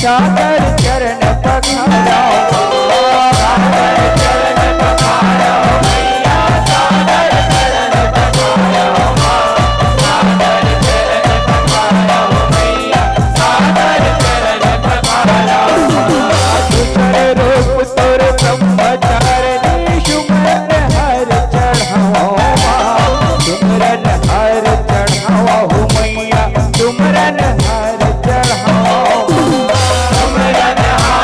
सागर चरण पखारो सागर चरण पखारो मैया सागर चरण पखारो सागर चरण पखारो मैया सागर चरण पखारो दूसरे रूप तोर ब्रह्मचारिणी सुमरन हर चढ़ाओ सुमरन हर चढ़ाओ मैया सुमरन हर चढ़ाओ सुमरन हर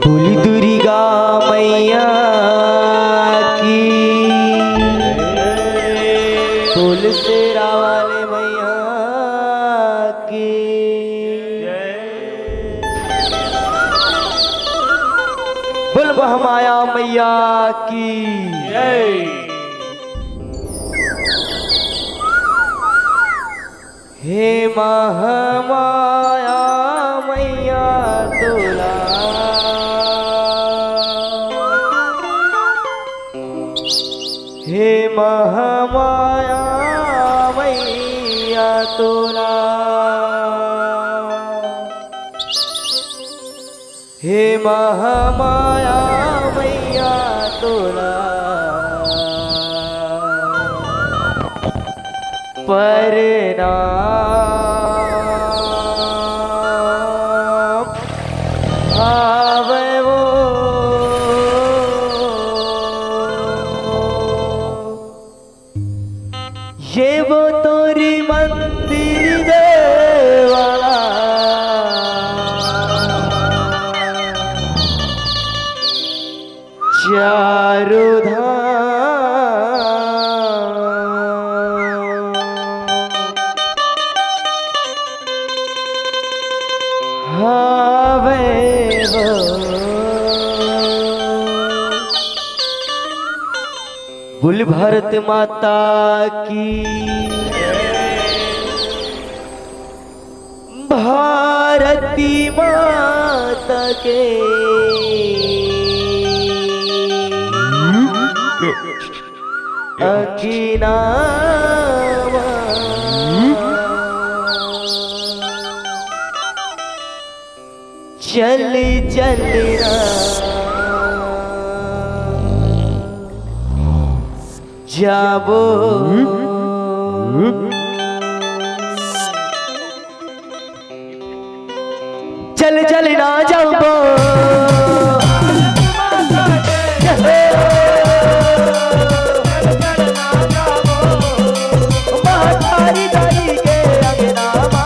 बोली दुर्गा मैया की, बोल शेरा वाले मैया की, बोल महामाया मैया की। हे महामाया मैया तोला, हे महामाया मैया तोला, हे महामाया मैया तोला, परनाम आवे वो, ये वो तोरी मंदिर देवाला, चारों धाम हावे वो, बोल भारत माता की, भारती माता के अखिनावा, चल चल जाबो, चल चल ना जाबो, महातारी दाई के अगनामा,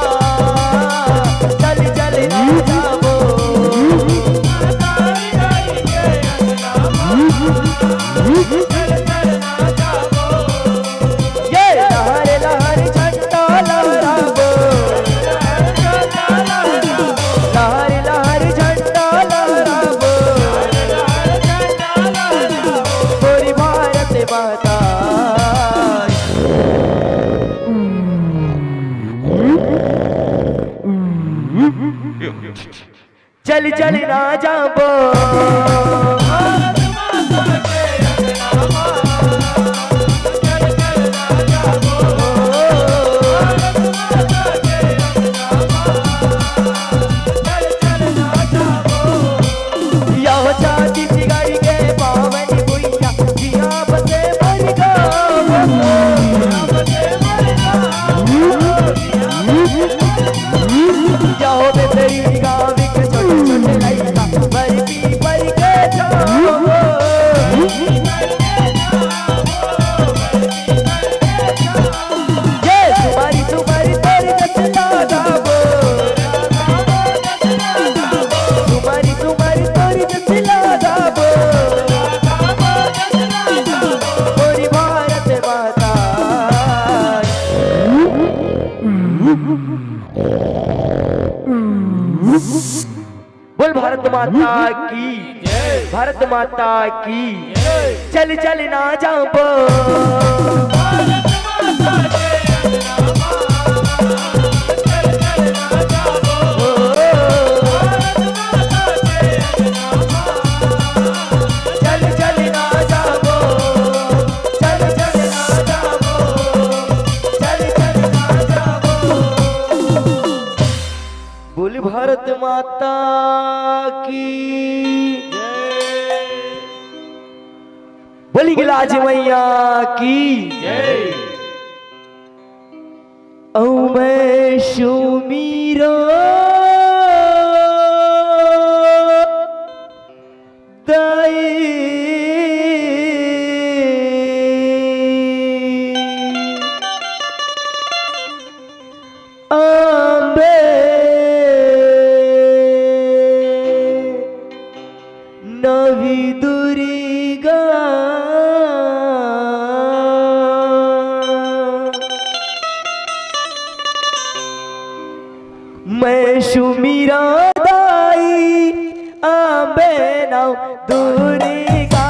चल चल ना जाबो, ये लहर लहर झंडा लहराबो, लहर लहर झंडा लहराबो, पूरी भारत माता। चल चल ना जाबो, यह चाची सिगारी के पावन भुइया, जिया बसे मर गावो, जाओ बेतरी गाविक छोटे छोटे लइका, बरपी पर के जाओ, ये तुम्हारी तुम्हारी तोरी जसला गावो, तुम्हारी तुम्हारी तोरी जसला गावो, पूरी भारत माता। बोल भारत माता की, भारत माता की, चल चल ना जाबो, चल चल ना जाबो, चल चल ना जाबो, चल चल ना जाबो। बोल भारत माता की, बोली गिलाज मैया की, औ मैं सुमीरो दाई, आंबे मैं सुमिरा दाई आंबे नाव दुर्गा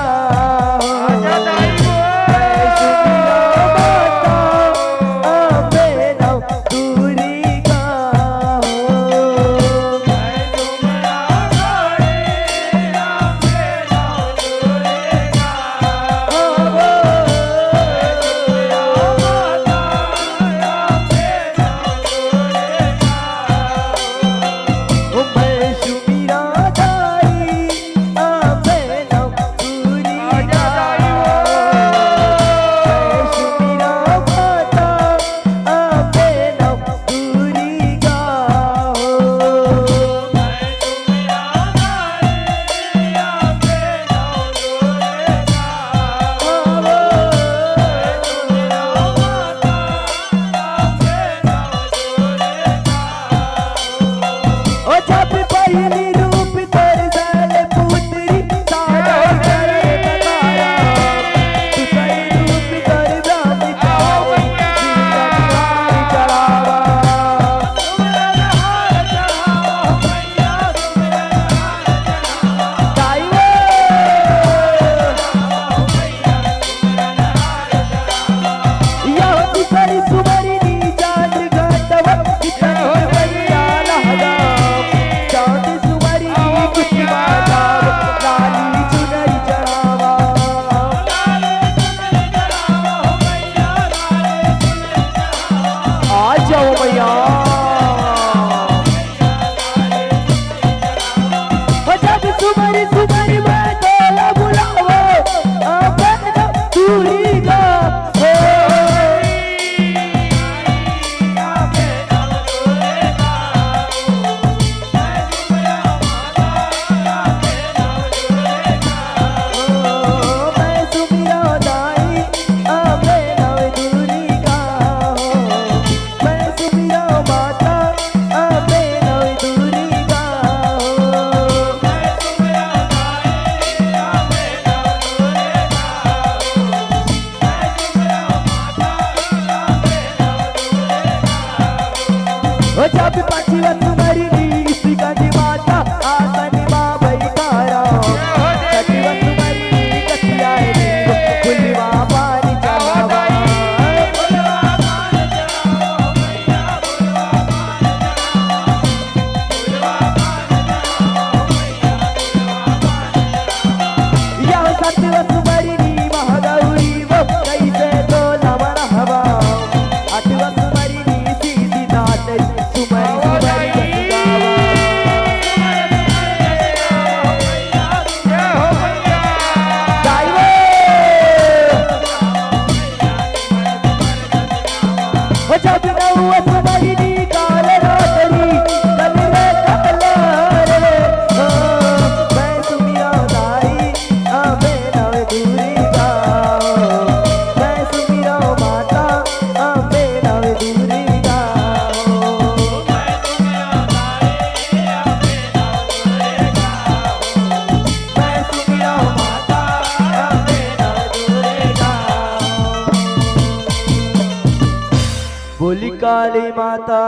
बोली काली माता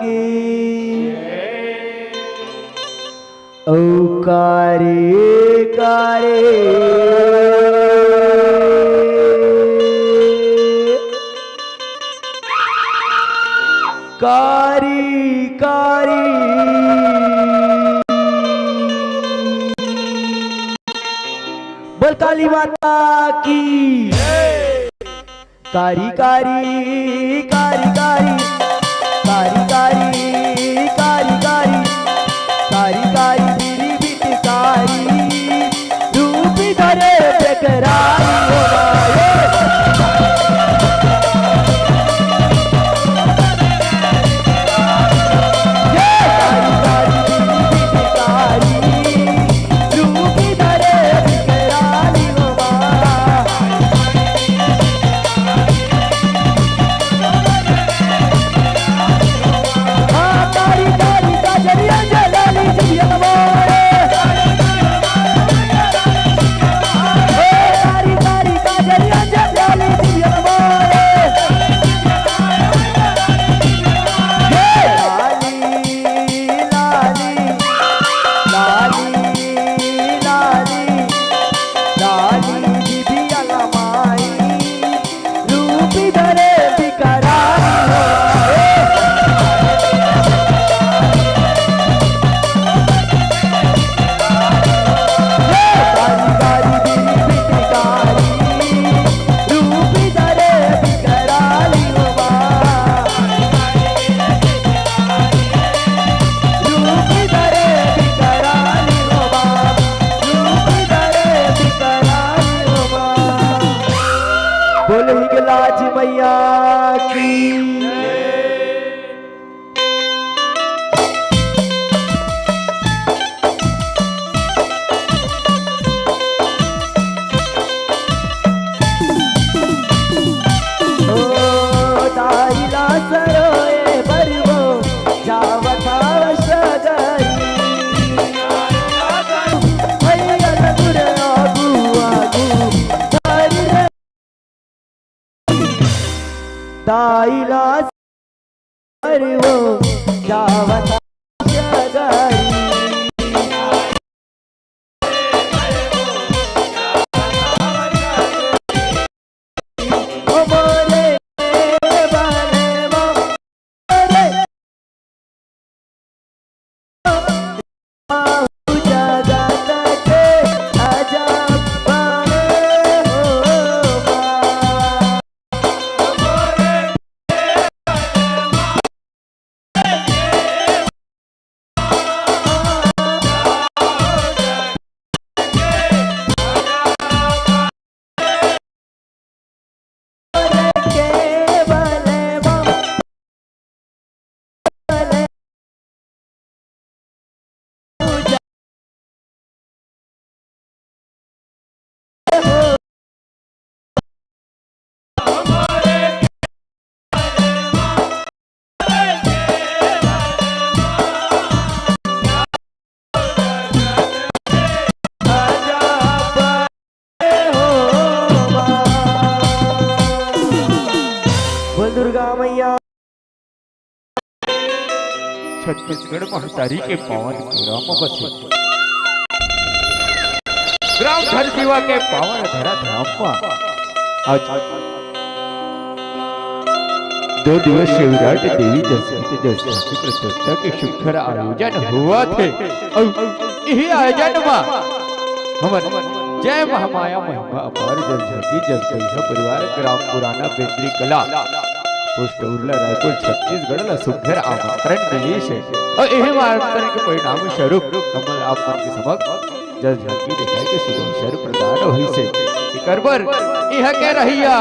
की औकारे कारे कारी कारी बोल काली माता की कारी कारी कारी कारी कारी कारी कारी कारी कारी कारी मेरी बिटकारी रूप धरे बेकरारी दाईला सर्व जावता जगाई दुर्गा मैया। छत्तीसगढ़ महतारी के पावन ग्राम बसे ग्राम घर जीवा के पावन धरा धाम आज 2 दिवसीय विराट देवी जसवंती प्रतिष्ठा के शुक्र आयोजन हुआ थे और यही आयोजन में हमन जय महामाया महिमा अपार जल झलकी जस गई परिवार ग्राम पुराना बेंद्री कला पोस्ट उर्ला रायपुर छत्तीसगढ़ ला सुघर आमंत्रण मिली है और यही आमंत्रण के परिणाम स्वरूप कमल आप मन के समक्ष जल झलकी दिखाई के शुभ अवसर प्रदान होई से करबर यह कह रहिया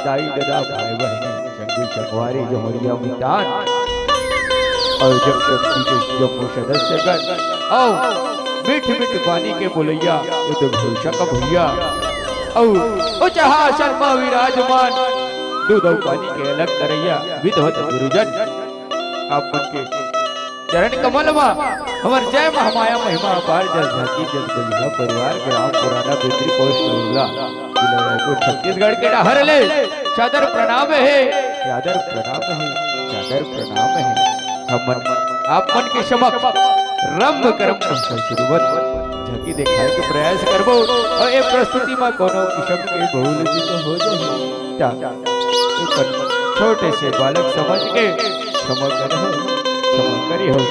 दाई दादा भाई बहनी संगी संगवारी जो मरिया मैदान और जब शक्ति के जो सदस्यगण आओ मीठ मीठ पानी के बोलैया युद्ध घोषा का भैया और उचहा शर्मा विराजमान दूध और पानी के अलग करैया विधवत गुरुजन आप मन के चरण कमल में हमार जय महामाया महिमा अपार जल झांकी जल गलिया परिवार ग्राम पुराना बेत्री पोस्ट उल्ला जिला रायपुर छत्तीसगढ़ के डहर ले सादर प्रणाम है सादर प्रणाम है सादर प्रणाम है हम आप मन के समक्ष रंभ कर्म शुरुआत झांकी दिखाए के प्रयास करबो और ये प्रस्तुति में कोनो किस्म के बहुल जी तो हो जाए छोटे से बालक समझ के क्षमा करी हो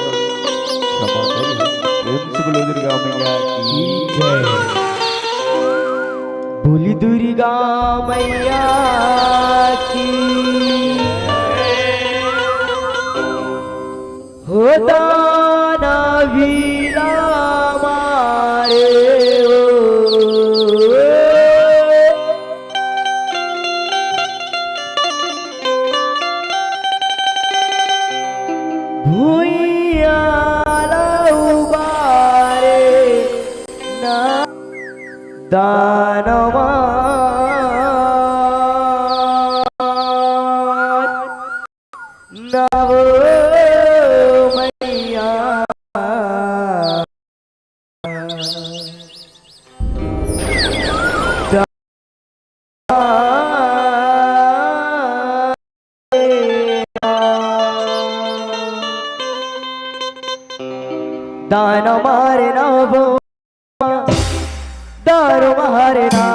प्रेम से बोलो दुर्गा मैया की जय। बोली दुर्गा मैया की हो दाना वीरा मारे दानवा नव मैया दान मारे नव दारो मारे ना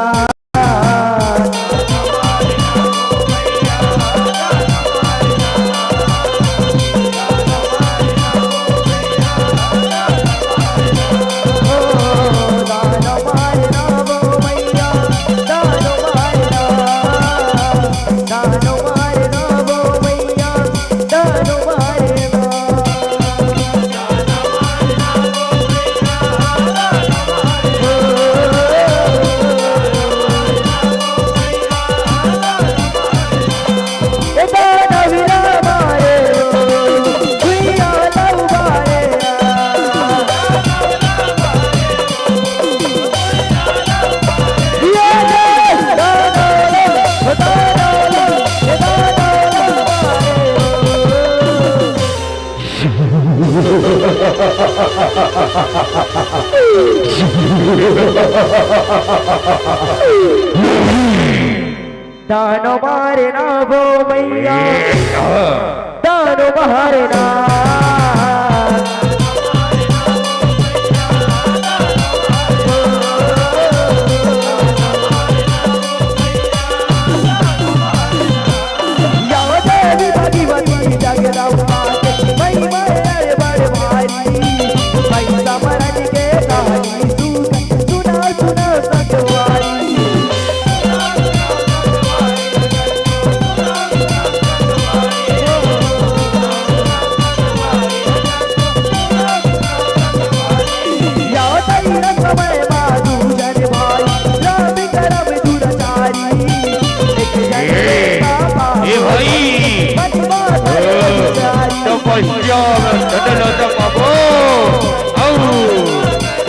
दानो मारना वो मैया दानो मारना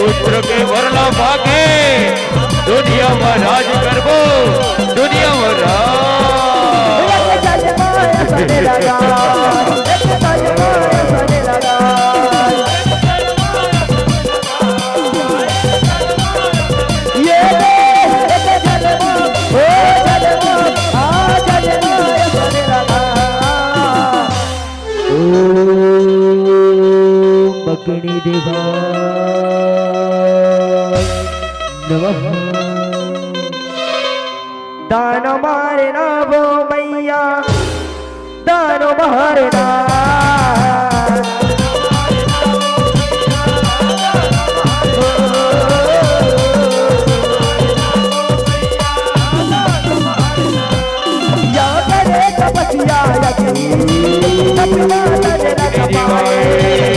पुत्र के वरला भागे दुनिया में राज करबो दुनिया में अग्नि देवा नमः दान मारना वो मैया दान मारना या करे तपस्या यज्ञ अपना तेरा कपाए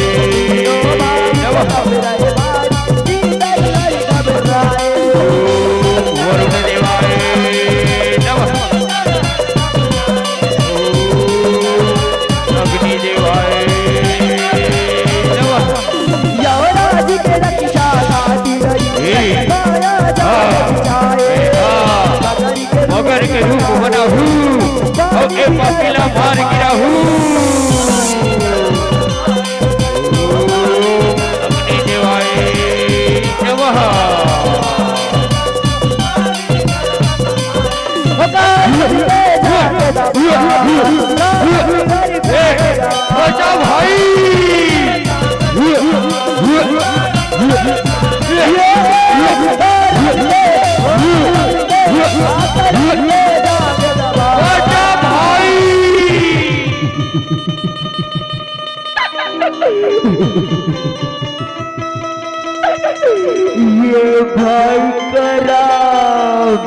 मगर के रूप बना हूँ और एक पकीला मार गिरा हूँ अग्नि देवाय नमः बचा भाई ये भाई कराम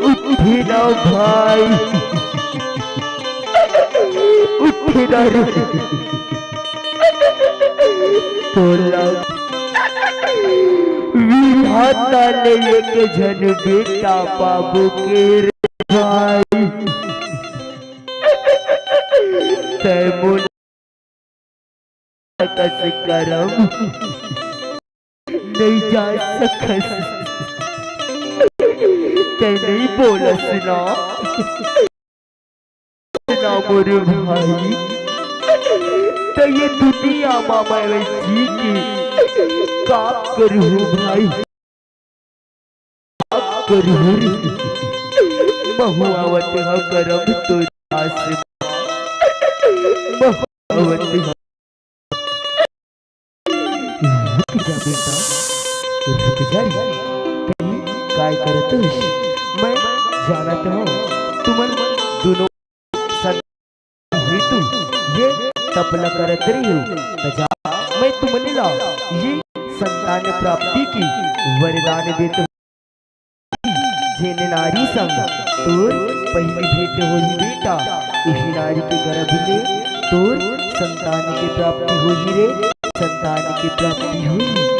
उठिना भाई उठिना रे बोला विधाता ने एक जन बेटा बाबू के भाई तैमुन कस करम नहीं जा सकस ते नहीं बोलस ना मोरे भाई तो ये दुनिया मामा जी की का करूँ भाई करूँ महुआवत हा करम तो आस महुआवत रुक जा बेटा काय करतोस मैं जानत हूँ तुम दोनों ही तुम ये तपला करत रही हो जा मैं तुमने ला ये संतान प्राप्ति की वरदान देत जेने नारी संग तोर पहली भेंट होई बेटा उसी नारी के गर्भ में तोर संतान की प्राप्ति होई रे संतान की प्राप्ति हुई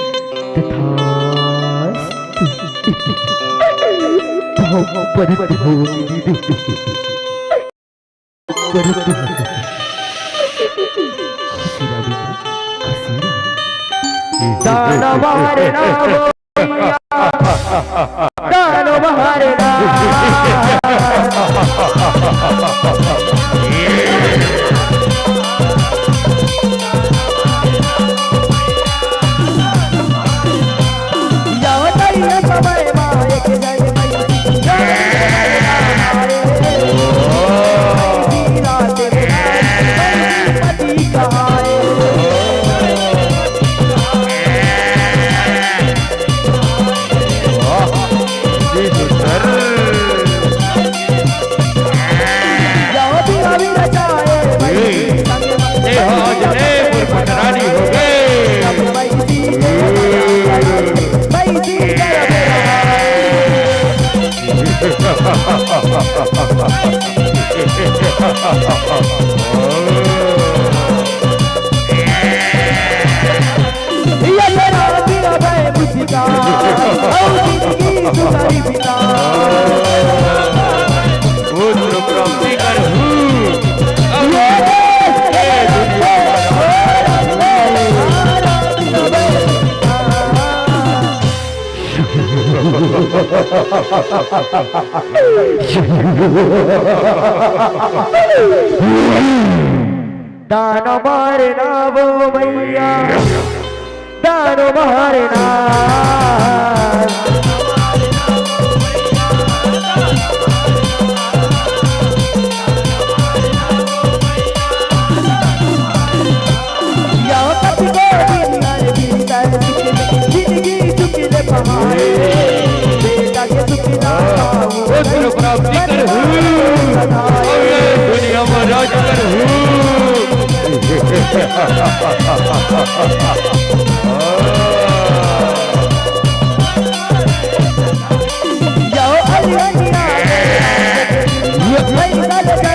दाना मारना दाना मारना समय माँ एक जय ये तेरा बिना मैं मुझका और जिंदगी तुम्हारी बिना पुत्र प्राप्ति कर दानो मारना वो मैया दानो मारना पुत्र प्राप्ति कर दुनिया में राज कर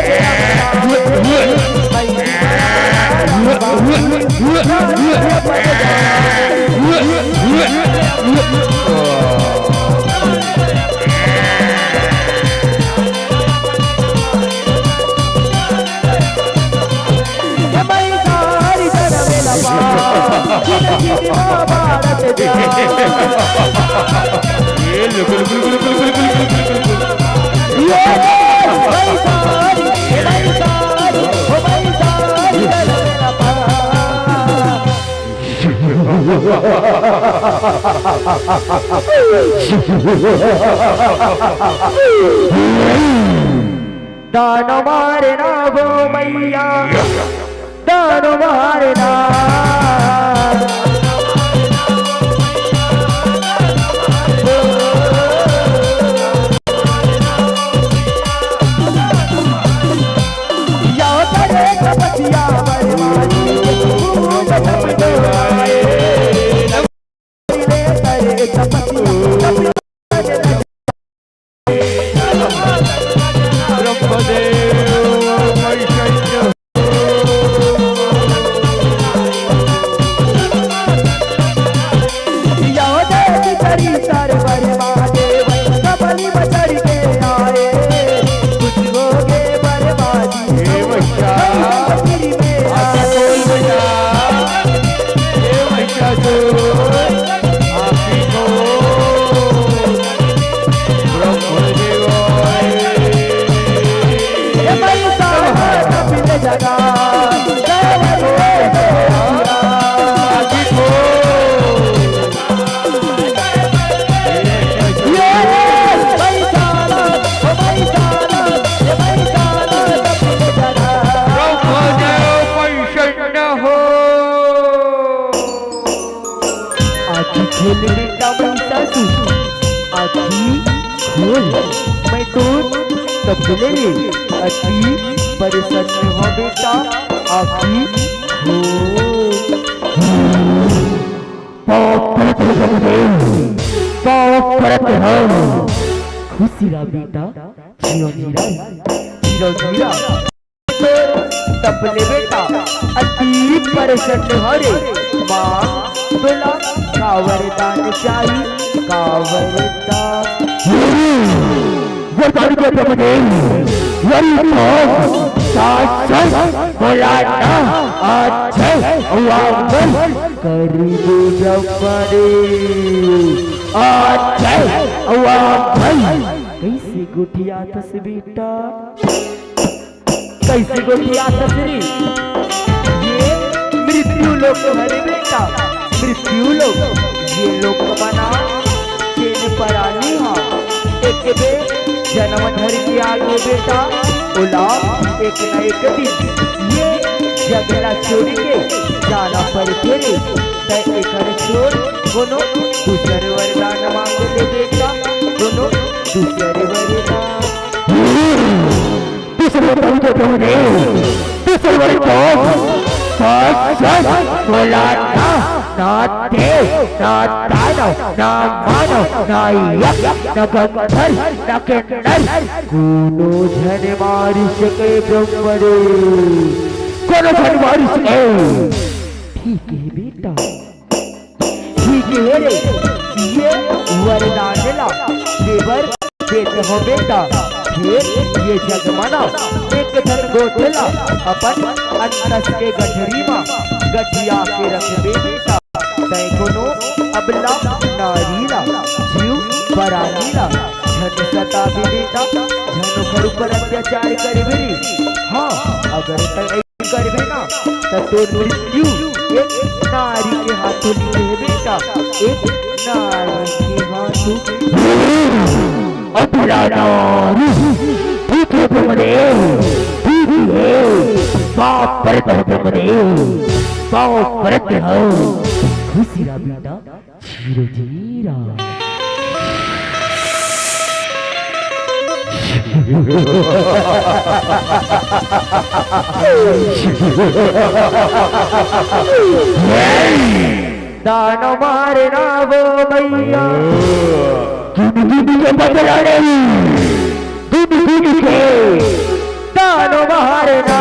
दानो मारना वो मैया दानो मारना मैं तो तबले अति प्रसन्न हो बेटा आखी हो खुशी रा बेटा चिरंजीरा तबले बेटा अति प्रसन्न हो रे माँ तुला कावरदान चाहिए कावरदान कैसे गुठिया तस बेटा कैसे गुठिया तस रे ये मृत्यु लोक हरे बेटा मृत्यु लोक ये लोक बना चेन परानी हा एक बे जन्म धर के आगे बेटा उला एक न एक दिन ये जगला छोड़ के जाना पर तेरे तय एक छोड़ दोनों दूसरे वरदान मांग ले बेटा दोनों दूसरे वरदान दूसरे वरदान बोला ना देव ना दानव ना मानव ना यक्ष ना गंधर्व ना किन्नर कोनो जन मारी सके ब्रह्मदेव कोनो जन मारी सके। ठीक है बेटा, ठीक है रे, ये वरदान ला देवर देते हो बेटा। फिर ये जगमाना एक धन गोठला अपन अंतस के गठरी मा गठिया के रख दे बेटा। तय कोनो अबला नारीला जीव बरानीला झन सता भी बेटा, झन घर पर अत्याचार कर बेरी। हाँ अगर तय करबे ना तो तोर मृत्यु एक नारी के हाथों लिखे है बेटा, एक नारी के हाथों। अबला नारी ठीक है ब्रह्मदेव, ठीक है बाप परत है ब्रह्मदेव, बाप परत हो। खुशी रा बेटा, जीरो जीरा। दानो मारे ना वो भैया के बदलाने के दानो मारे ना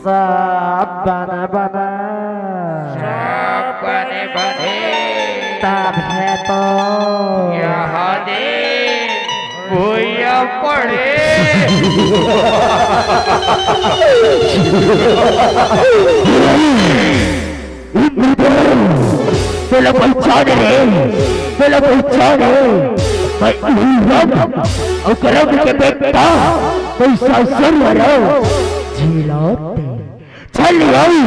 सब बने बने तब है तो यहाँ दे भूया पड़े। पहला पहचाने पहला पहचाने और करम के बेटा पैसा सर्वर झिलाते चल आओ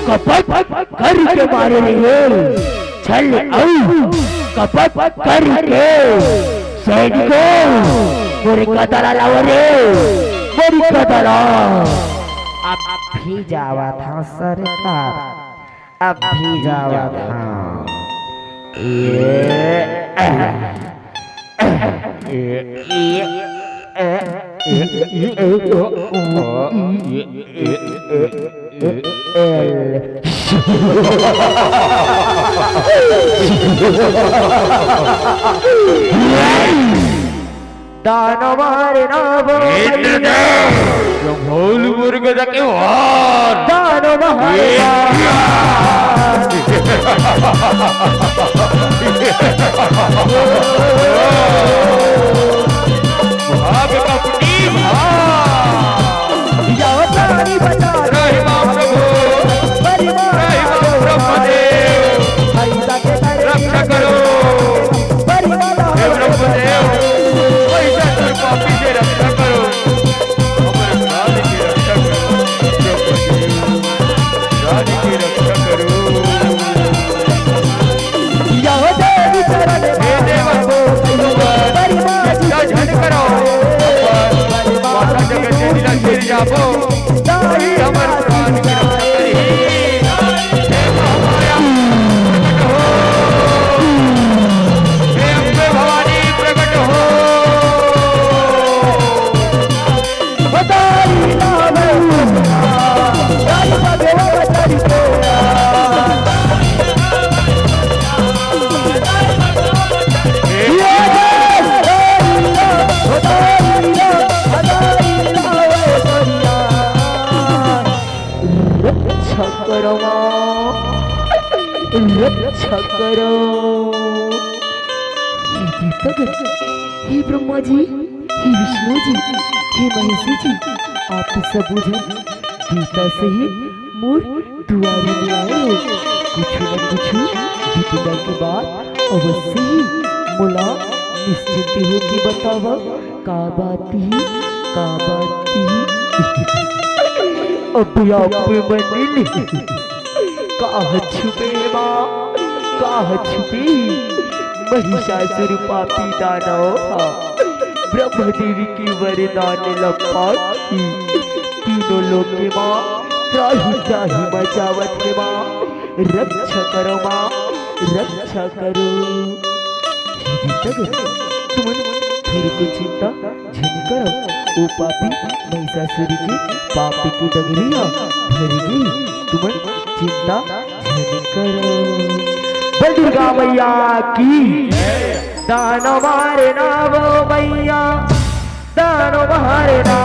कपट कर के मारे रहे, चल आओ कपट कर के सैनिकों मेरी कतरा लाओ रे, मेरी कतरा। अब भी जावा था सरकार, अब भी जावा था दानो मारे ना भोल मुर्ग के वार दानो मारे भाग कपटी जाओ प्राणी बचा रहिमा प्रभु रहिमा ब्रह्मदेव रक्षा करो हे ब्रह्मदेव, पैसा तुम पापी से रक्षा करो, हमारे प्राण की रक्षा करो, प्राण की रक्षा करो। हे देव इसका झन करो माता जगत जननी गिर जाबो हमारे प्राण की रक्षा करी। हे महामाया प्रकट हो, हे अम्बे भवानी प्रकट हो। तीर्थगत, हे ब्रह्मा जी, हे विष्णु जी, हे महेशी जी, आप सब जन गीता से ही मोर दुआरे में आए हो। कुछ न कुछ बीतने के बाद अवश्य ही मोला निश्चिंत हो कि बतावा का बाती अब आप बनिल काह छुपे माँ काह छुपे महिषासुर पापी दानव ब्रह्मदेवी की वरदान लंपा की तीनों लोग के माँ त्राही त्राही मचावत है माँ रक्षा करो माँ रक्षा करो। तुम फिर को चिंता झन करो ओ पापी महिषासुर की पापी की डगरिया भर गई तुम चिंता झन करो। बल दुर्गा मैया की दानो मारे ना वो मैया दानो मारे ना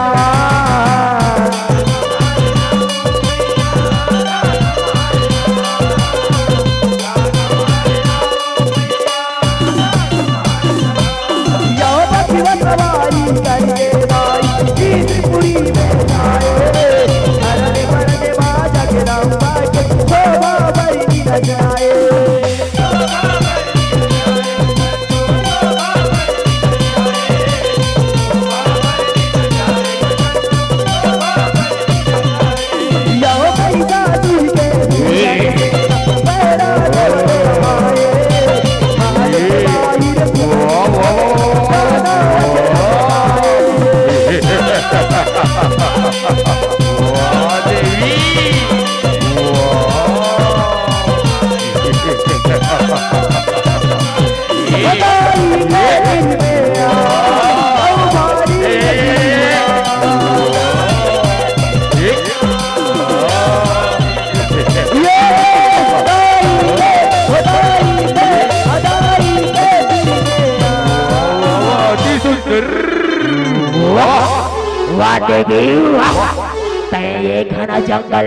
ये घना जंगल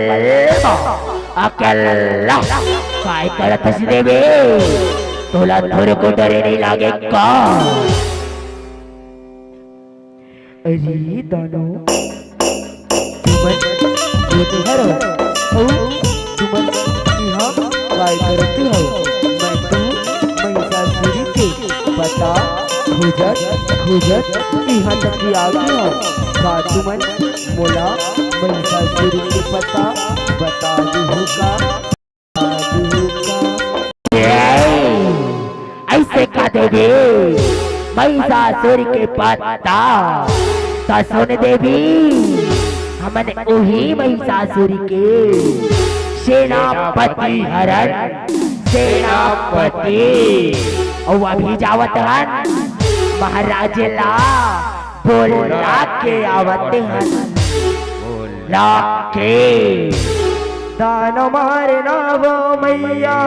अकेला काय करत हसी देवी तुला थोड़े को डरे नहीं लागे का। अरे दानो तुम हरो ओ तुम यहाँ काय करते हो मैं तो महिषासुर के पता खोजत यहाँ तक ही आ गया का तुमन मोला महिषासुर के पता बता दूँगा ऐसे का देवी महिषासुर के पता तो सुन देवी हमने वही महिषासुर के सेनापति हरण सेनापति और अभी जावत हन महाराज ला बोला के आवत हन लाके दानो मारना वो मैया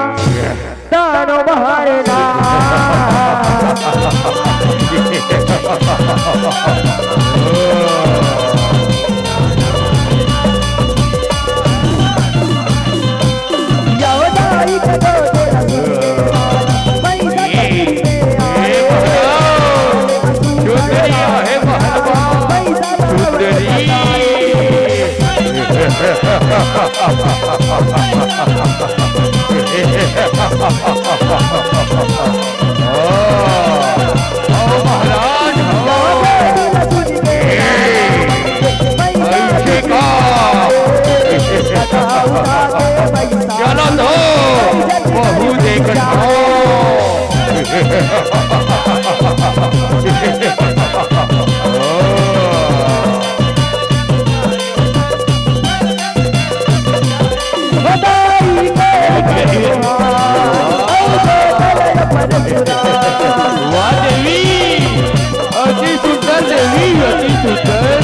दानो मारना यावदाई कदो चलो दो बहु देखना अति सुंदर देवी अति सुंदर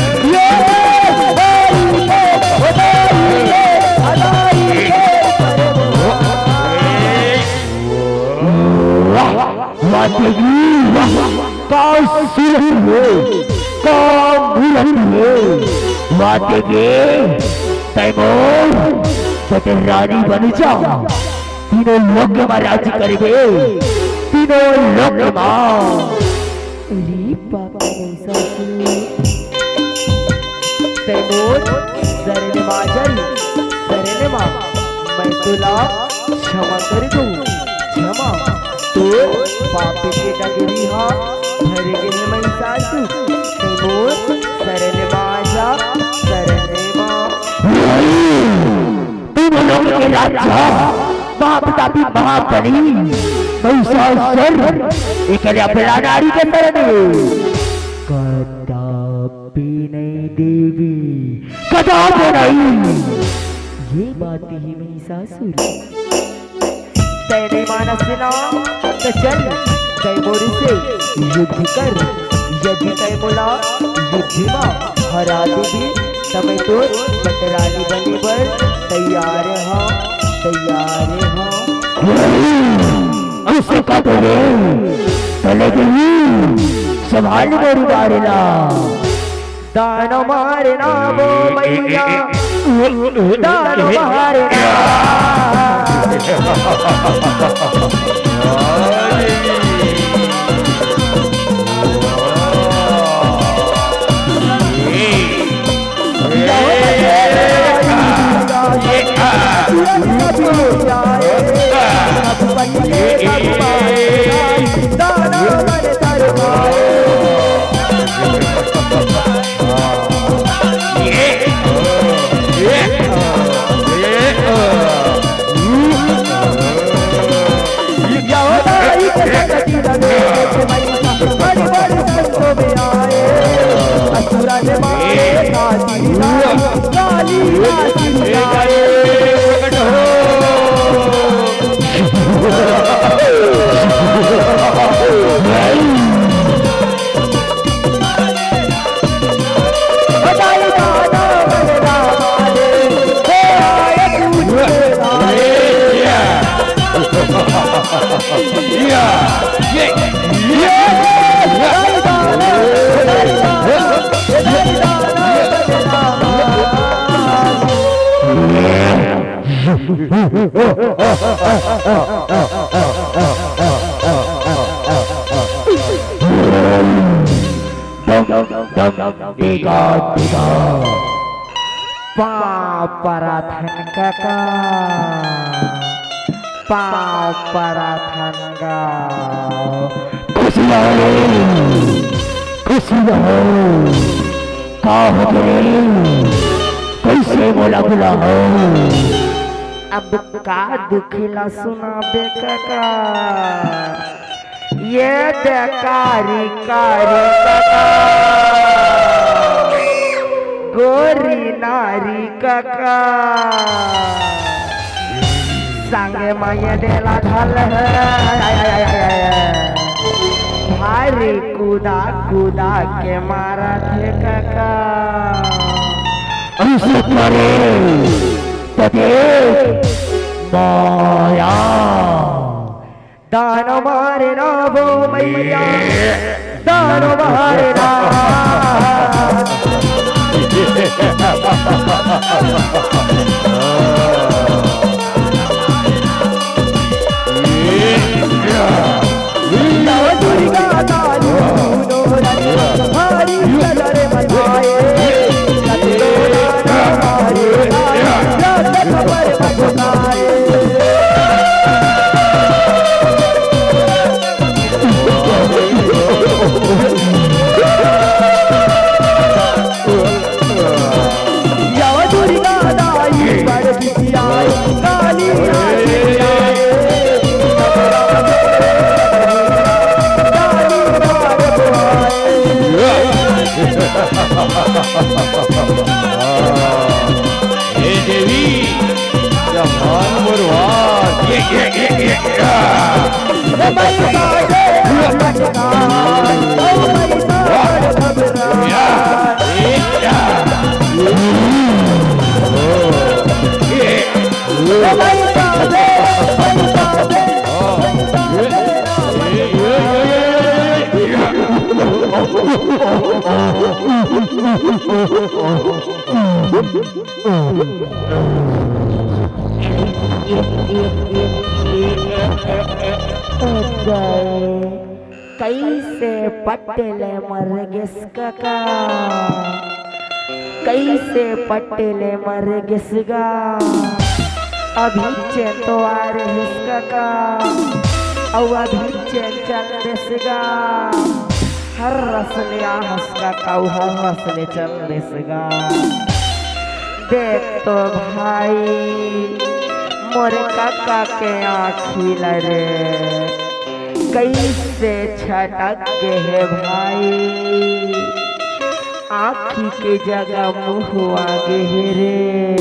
रानी बन जा तीनों लोग राज्य करेंगे तीनों लोक मां अरे बाबा महिषासुर तैमूर शरण माजल शरण मां मैं तुला क्षमा कर दूं क्षमा तो पाप के डगरी हा भर गए महिषासुर तैमूर शरण माजा शरण मां तीनों लोक के राजा महापिता भी महाबली महिषासुर एकले अपना नारी के शरण कदापि नहीं देवी कदापि नहीं। ये बात ही महिषासुर तेरे मानस ना तो चल तैमूर से युद्ध कर यदि तैमूला युद्ध में हरा देगी तब तो बटरानी बने पर तैयार हाँ उसे कटोरे चलेगी संभाल मेरी बारिला दान मारना वो मैया दान मारना पापराथन काका पापराथन का खुशी रहो कैसे बोला बुला हो अब का दुखिला सुना बे काका ये देकारी कारी काका गोरी नारी काका संगे माये देला ढल भारी कूदा कूदा के मारा थे काका माया दान मारना वो मैया दान मारना कैसे पटेले मर गिसका का कैसे पटेले मर गिसगा अभी चैन तो आ रे हिसका का और अभी चैन चल दिसगा हर रसले आ हंसका का हर रसले चल दिसगा देख तो भाई मोरे काका के आँखी लरे कैसे छटक गे है भाई आँखी के जगह मुँह आगे है रे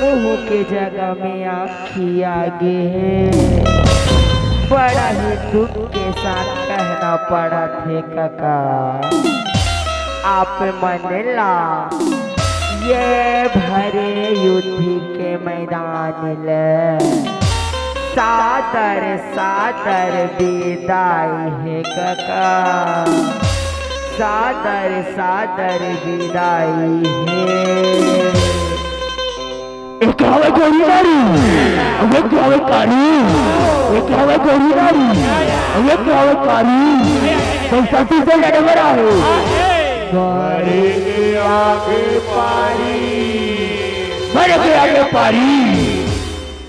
मुँह के जगह में आँखी आगे है बड़ा ही दुख के साथ कहना पड़ा थे काका आप मन ला ये भरे युद्ध के मैदान ले सादर सादर विदाई है काका सादर सादर विदाई है एक हवा गोरी नारी एक हवा कारी एक हवा गोरी नारी एक हवा कारी पैसा से लड़े मरा है मारे के आगे पारी मरे के आगे पारी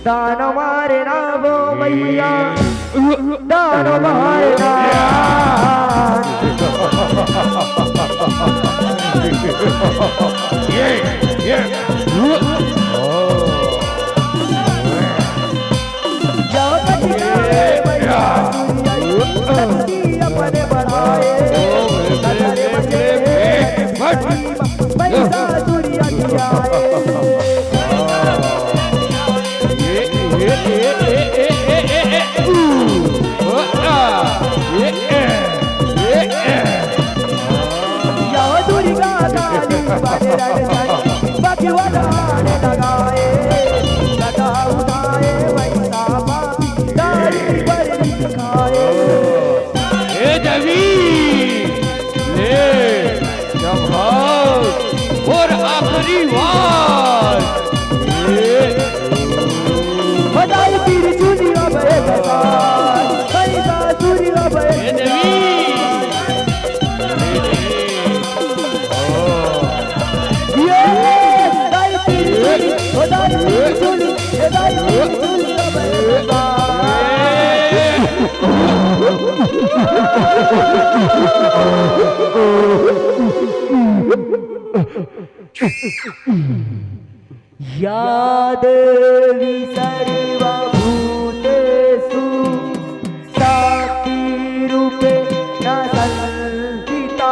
दान मारे ना वो मैया दान मारे ना अपने बढ़ाए पैसा दुनिया दियाए और आखिरी बार बधाई तेरी चुनी अब पैसा चुनी अब ये बधाई तेरी चुनी बधाई तेरी चुनी याद सर्वभूतेषु साक्षी रूपे न संस्थिता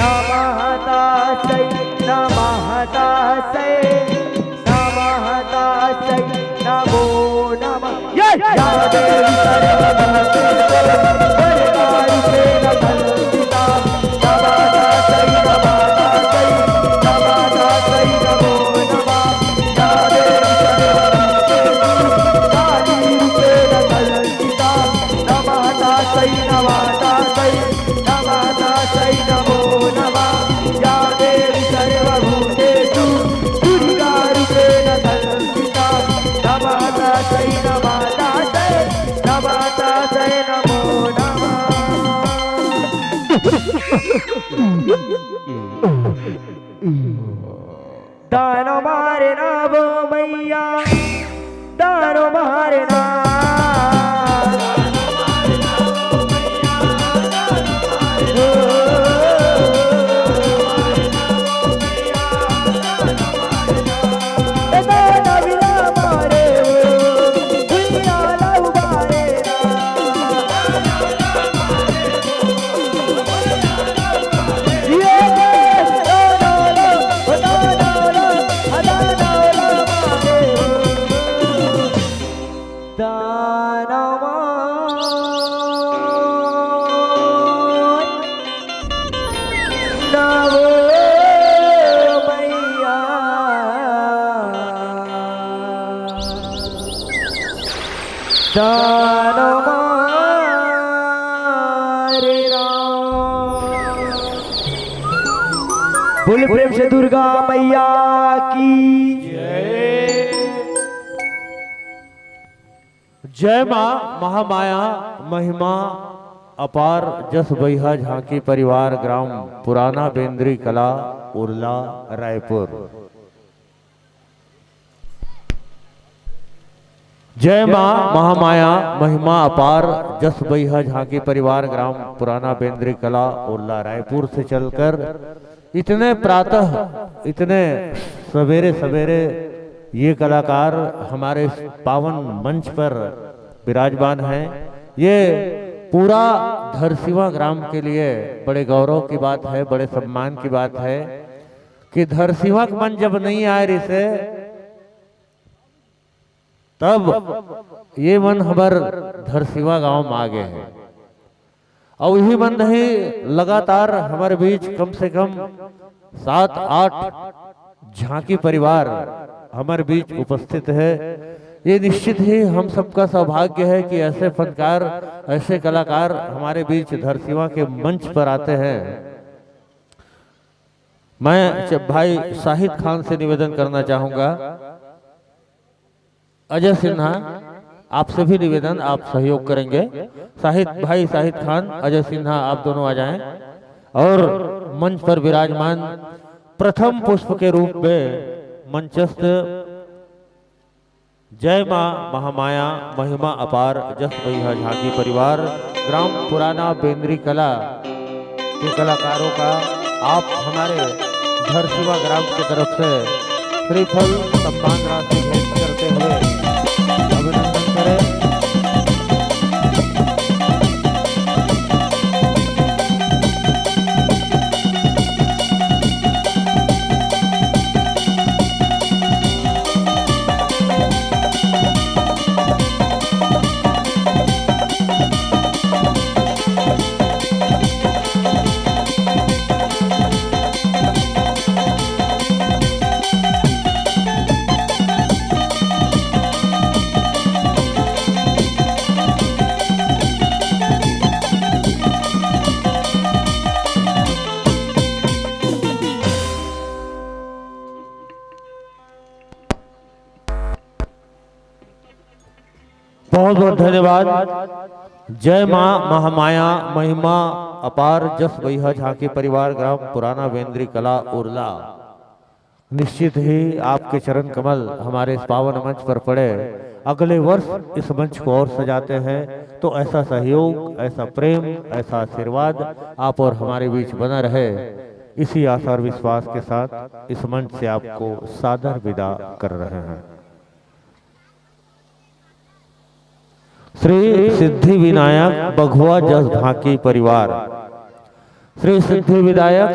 नमः तासै नमो नमः याद दानो मारे ना वो मैया दानो मारे ना बोले प्रेम से दुर्गा मैया की जय माँ महामाया महिमा अपार जस बैहा झांकी परिवार ग्राम पुराना बेंद्री कला उर्ला रायपुर। जय माँ महामाया महिमा अपार जस बैहा झांकी परिवार ग्राम पुराना बेंद्री कला उर्ला रायपुर से चलकर इतने प्रातः इतने सवेरे सवेरे ये कलाकार हमारे इस पावन मंच पर विराजमान हैं। ये पूरा धरसीवा ग्राम के लिए बड़े गौरव की बात है, बड़े सम्मान की बात है कि धरसीवा का मन जब नहीं आए रही से तब ये मन हमार धरसीवा गांव में आ गए हैं। और यही मन नहीं लगातार हमारे बीच कम से कम 7-8 झांकी परिवार हमारे बीच उपस्थित है। ये निश्चित ही हम सबका सौभाग्य है कि ऐसे फनकार ऐसे कलाकार हमारे बीच धरसीवा के मंच पर आते हैं। मैं भाई शाहिद खान से निवेदन करना चाहूंगा, अजय सिन्हा आपसे भी निवेदन, आप सहयोग करेंगे। शाहिद खान, अजय सिन्हा आप दोनों आ जाएं और मंच पर विराजमान प्रथम पुष्प के रूप में मंचस्थ जय माँ महामाया महिमा अपार जस बैहा झांकी परिवार ग्राम पुराना बेंद्री कला के कलाकारों का आप हमारे धरसीवा ग्राम की तरफ से श्रीफल सम्मान राशि भेंट करते हुए अभिनंदन करें। बहुत बहुत धन्यवाद। जय माँ महामाया महिमा अपार जस बैहा झांकी परिवार ग्राम पुराना बेंद्री कला उर्ला। निश्चित ही आपके चरण कमल हमारे इस पावन मंच पर पड़े, अगले वर्ष इस मंच को और सजाते हैं तो ऐसा सहयोग, ऐसा प्रेम, ऐसा आशीर्वाद आप और हमारे बीच बना रहे, इसी आशा और विश्वास के साथ इस मंच से आपको सादर विदा कर रहे हैं। श्री सिद्धि विनायक बघवा जस झांकी परिवार, श्री सिद्धि विनायक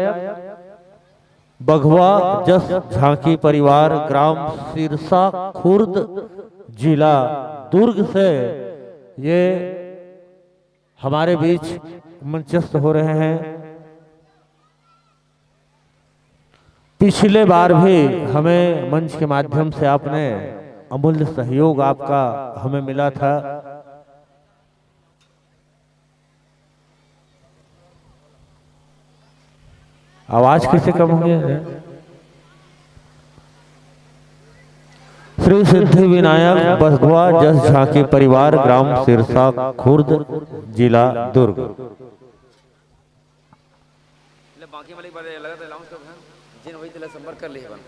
बघवा जस झांकी परिवार ग्राम सिरसा खुर्द जिला दुर्ग से ये हमारे बीच मंचस्थ हो रहे हैं। पिछले बार भी हमें मंच के माध्यम से आपने अमूल्य सहयोग आपका हमें मिला था। आवाज कैसे कम हो गया है? श्री सिद्धि विनायक बघवा जस झांकी परिवार ग्राम सिरसा खुर्द जिला दुर्ग। बाकी वाली बात लगा तो अनाउंस कर जिन वही तेला संपर्क कर लिए बन।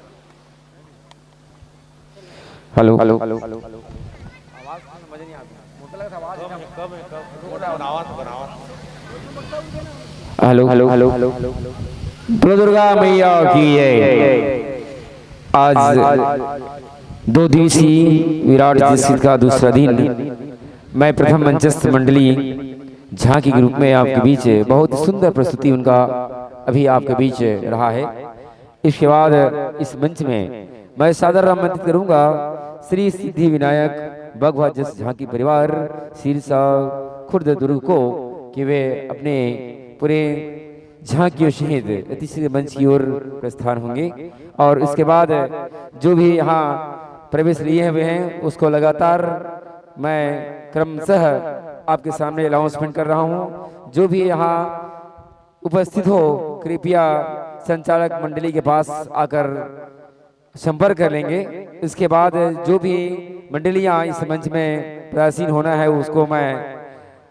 हेलो हेलो हेलो आवाज समझ नहीं आती, मोटा लगा आवाज कम है, मोटा आवाज बनाओ। Hello hello hello hello Durga मैया की जय। आज 2 दिवसीय विराट जिसित का दूसरा दिन मैं प्रथम मंचस्थ मंडली झांकी के रूप में आपके बीच बहुत सुंदर प्रस्तुति उनका अभी आपके बीच रहा है। इसके बाद इस मंच में मैं सादर आमंत्रित करूंगा श्री सिद्धि विनायक बघवा जस झांकी परिवार सिरसा खुर्द दुर्ग को कि वे अपने पूरे झांकियों शहीद अतिथि मंच की ओर प्रस्थान होंगे और इसके बाद जो भी यहाँ प्रवेश लिए हुए हैं उसको लगातार मैं क्रमशः आपके सामने अनाउंसमेंट कर रहा हूँ। जो भी यहाँ उपस्थित हो कृपया संचालक मंडली के पास आकर संपर्क कर लेंगे। इसके बाद जो भी मंडलियाँ इस मंच में प्राचीन होना है उसको मैं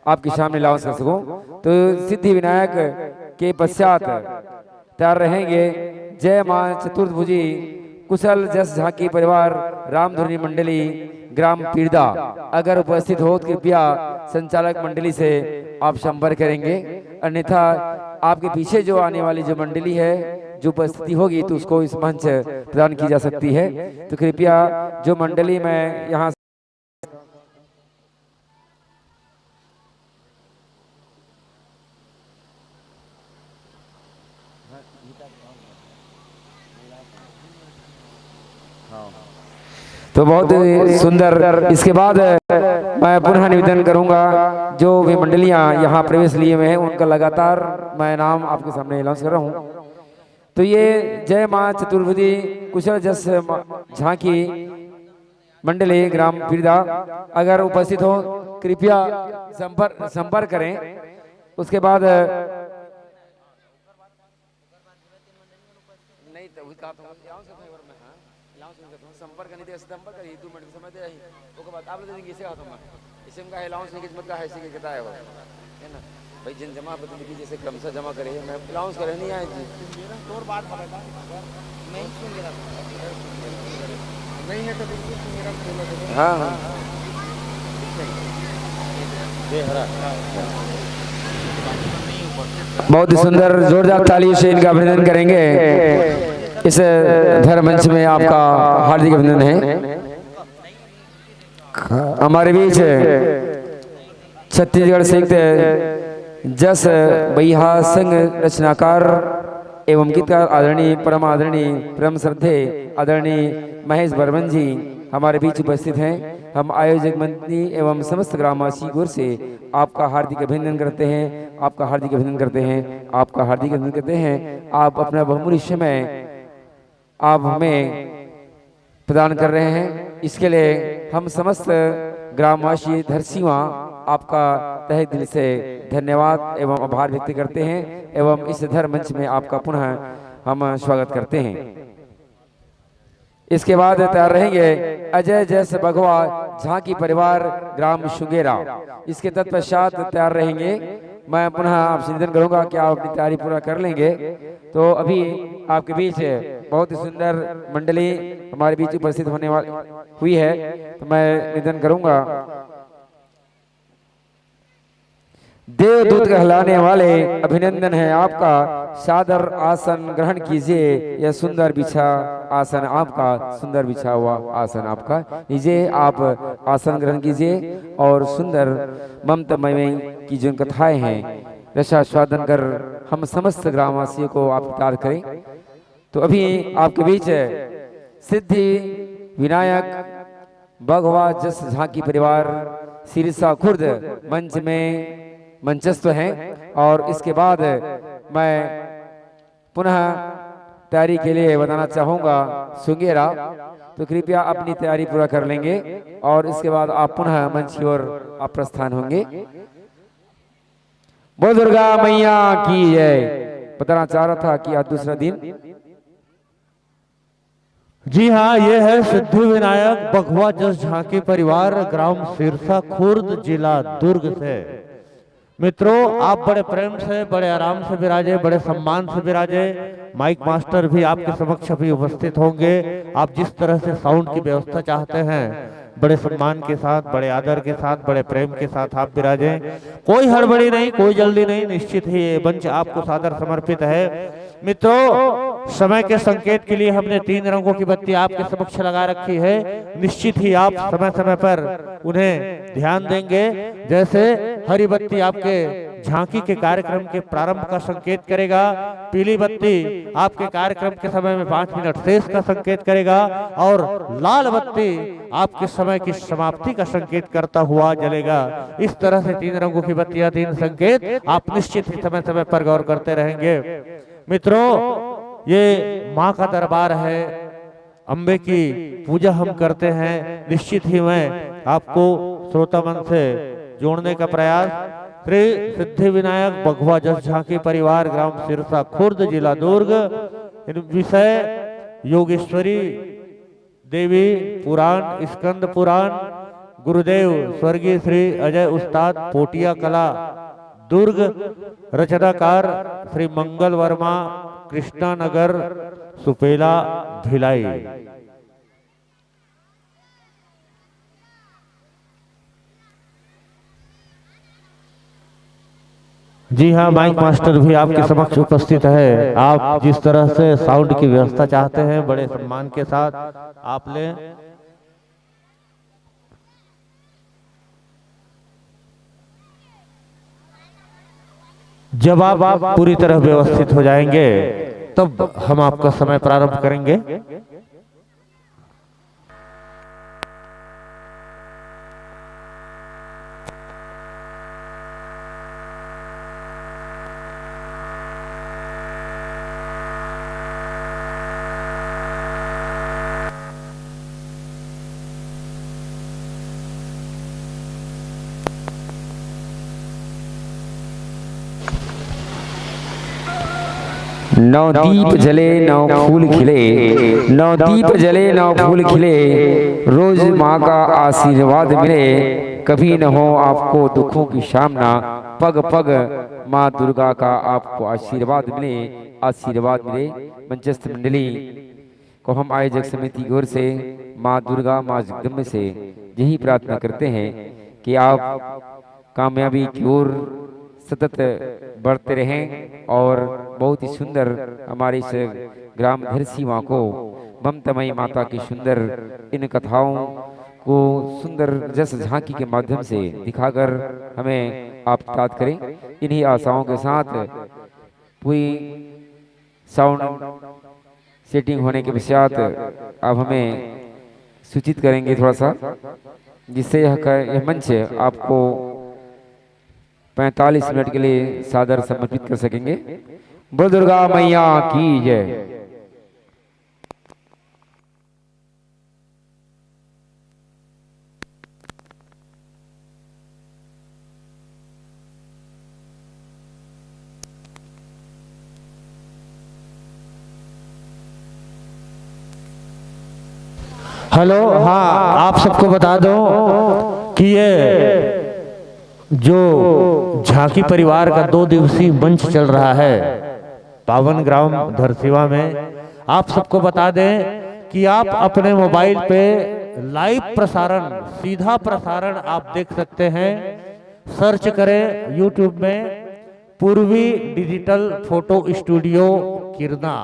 आपके सामने लॉन्च कर सकूं। तो सिद्धि विनायक के पश्चात तैयार रहेंगे जय मां चतुर्भुजी कुशल जस झांकी परिवार रामधुनी मंडली ग्राम पीरदा। अगर उपस्थित हो तो कृपया संचालक मंडली से आप संपर्क करेंगे, अन्यथा आपके पीछे जो आने वाली जो मंडली है जो उपस्थिति होगी तो उसको इस मंच प्रदान की जा सकती है। तो कृपया जो मंडली में यहाँ तो बहुत सुंदर। इसके बाद मैं पुनः निवेदन करूंगा जो भी मंडलियां यहाँ प्रवेश लिए हुए हैं उनका लगातार मैं नाम आपके सामने अनाउंस कर रहा हूँ। तो ये जय मां चतुर्भुजी कुशल जस झांकी मंडली ग्राम पीरदा अगर उपस्थित हो कृपया संपर्क करें। उसके बाद संपर्क नहीं दे संपर्क करिए 2 मिनट समय दे ओके बाद आप देंगे इसे आता मैं इसे का अलाउंस नहीं किस्मत का है इसी के कहता है वो है ना भाई जिन जमा प्रतिनिधि जैसे क्रम से जमा करे मैं अलाउंस करे नहीं आए जी और बात बोलेगा नहीं सुनेगा नहीं है तो मेरा हां हां ये हरा बहुत ही सुंदर जोरदार तालियों से इनका अभिनंदन करेंगे। इस धर्म मंच में आपका हार्दिक अभिनंदन है। हमारे बीच छत्तीसगढ़ संयुक्त जस बैहा संघ रचनाकार एवं गीतकार आदरणीय परम आदरणीय परम श्रद्धे आदरणीय महेश बर्मन जी हमारे बीच उपस्थित हैं। हम आयोजक मंत्री एवं समस्त ग्रामवासी की ओर से आपका हार्दिक अभिनंदन करते हैं, आपका हार्दिक अभिनंदन करते हैं, आपका हार्दिक अभिनंदन करते हैं। आप अपना बहुमूल्य समय आप हमें प्रदान कर रहे हैं, इसके लिए हम समस्त ग्रामवासी धरसीवा आपका तहे दिल से धन्यवाद एवं आभार व्यक्त करते हैं एवं इस धर्म मंच में आपका पुनः हम स्वागत करते हैं। इसके बाद तैयार रहेंगे अजय जैस भगवा झांकी परिवार ग्राम शुगेरा। इसके तत्पश्चात तैयार रहेंगे मैं पुनः आपसे निवेदन करूंगा कि आप अपनी तैयारी पूरा कर लेंगे। तो अभी आपके बीच बहुत ही सुंदर मंडली हमारे बीच उपस्थित होने वाली हुई है, तो मैं निवेदन करूंगा देवदूत कहलाने वाले अभिनंदन है आपका, सादर आसन ग्रहण कीजिए। यह सुंदर बिछा आसन आपका, सुंदर बिछा हुआ आसन आपका, लीजिए आप आसन ग्रहण कीजिए और सुंदर ममतामय की जो कथाएं हैं रसास्वादन कर हम समस्त ग्रामवासियों को आप तार करें। तो अभी आपके बीच सिद्धि विनायक भगवा जस झांकी परिवार सिरसा खुर्द मंच में मंचस्थ हैं और इसके बाद मैं पुनः तैयारी के लिए बताना चाहूंगा सुंगेरा, तो कृपया अपनी तैयारी पूरा कर लेंगे और इसके बाद आप पुनः मंच की ओर आप प्रस्थान होंगे। बोल दुर्गा मैया की जय। बताना चाह रहा था कि आज दूसरा दिन जी हाँ, ये है सिद्धि विनायक भगवा जस झांकी परिवार ग्राम सिरसा खुर्द जिला दुर्ग से। मित्रों, आप बड़े प्रेम से बड़े आराम से विराजे, बड़े सम्मान से विराजे। माइक मास्टर भी आपके समक्ष अभी उपस्थित होंगे। आप जिस तरह से साउंड की व्यवस्था चाहते हैं बड़े सम्मान के साथ, बड़े आदर के साथ, बड़े प्रेम के साथ आप विराजें। कोई हड़बड़ी नहीं, कोई जल्दी नहीं, निश्चित ही ये मंच आपको सादर समर्पित है। मित्रों, समय के संकेत के लिए हमने 3 रंगों की बत्ती आपके समक्ष लगा रखी है। निश्चित ही आप समय समय पर उन्हें ध्यान देंगे। जैसे हरी बत्ती आपके झांकी के कार्यक्रम के प्रारंभ का संकेत करेगा, पीली बत्ती आपके कार्यक्रम के समय में 5 मिनट शेष का संकेत करेगा और लाल बत्ती आपके समय की समाप्ति का संकेत करता हुआ जलेगा। इस तरह से 3 रंगों की बत्तियां, 3 संकेत आप निश्चित ही समय समय पर गौर करते रहेंगे। मित्रों, ये माँ का दरबार है, अम्बे की पूजा हम करते हैं। निश्चित ही मैं आपको श्रोता मन से जोड़ने का प्रयास श्री सिद्धि विनायक भगवा जस झांकी परिवार ग्राम सिरसा खुर्द जिला दुर्ग विषय योगेश्वरी देवी पुराण, स्कंद पुराण, गुरुदेव स्वर्गीय श्री अजय उस्ताद पोटिया कला दुर्ग, रचनाकार श्री मंगल वर्मा, कृष्णा नगर, सुपेला, भिलाई। जी हाँ, माइक मास्टर भी आपके समक्ष उपस्थित है। आप जिस तरह से साउंड की व्यवस्था चाहते हैं बड़े सम्मान के साथ आप लें। जब आप पूरी तरह व्यवस्थित हो जाएंगे तब हम आपका समय प्रारंभ करेंगे। नौ दीप जले नौ फूल खिले, नौ दीप जले नौ फूल खिले, रोज माँ का आशीर्वाद मिले, कभी न हो आपको दुखों की सामना, पग पग माँ दुर्गा का आपको आशीर्वाद मिले, आशीर्वाद मिले। मंचस्थ मंडली को हम आयोजक समिति की ओर से माँ दुर्गा माँ जगदम्बा से यही प्रार्थना करते हैं कि आप कामयाबी की ओर सतत बढ़ते रहें और बहुत ही सुंदर हमारी इस ग्राम धरसी माँ को ममतामयी माता की सुंदर इन कथाओं को सुंदर जस झांकी के माध्यम से दिखाकर हमें आप याद करें। इन्हीं आशाओं के साथ पूरी साउंड सेटिंग होने के पश्चात आप हमें सूचित करेंगे थोड़ा सा, जिससे यह मंच आपको 45 मिनट के लिए सादर समर्पित कर सकेंगे। बोल दुर्गा मैया की जय। हेलो, हाँ आप सबको बता दो कि ये जो झांकी परिवार का 2 दिवसीय मंच चल रहा है पावन ग्राम धरसीवा में, आप सबको बता दें कि आप अपने मोबाइल पे लाइव प्रसारण, सीधा प्रसारण आप देख सकते हैं। सर्च करें यूट्यूब में पूर्वी डिजिटल फोटो स्टूडियो किरना,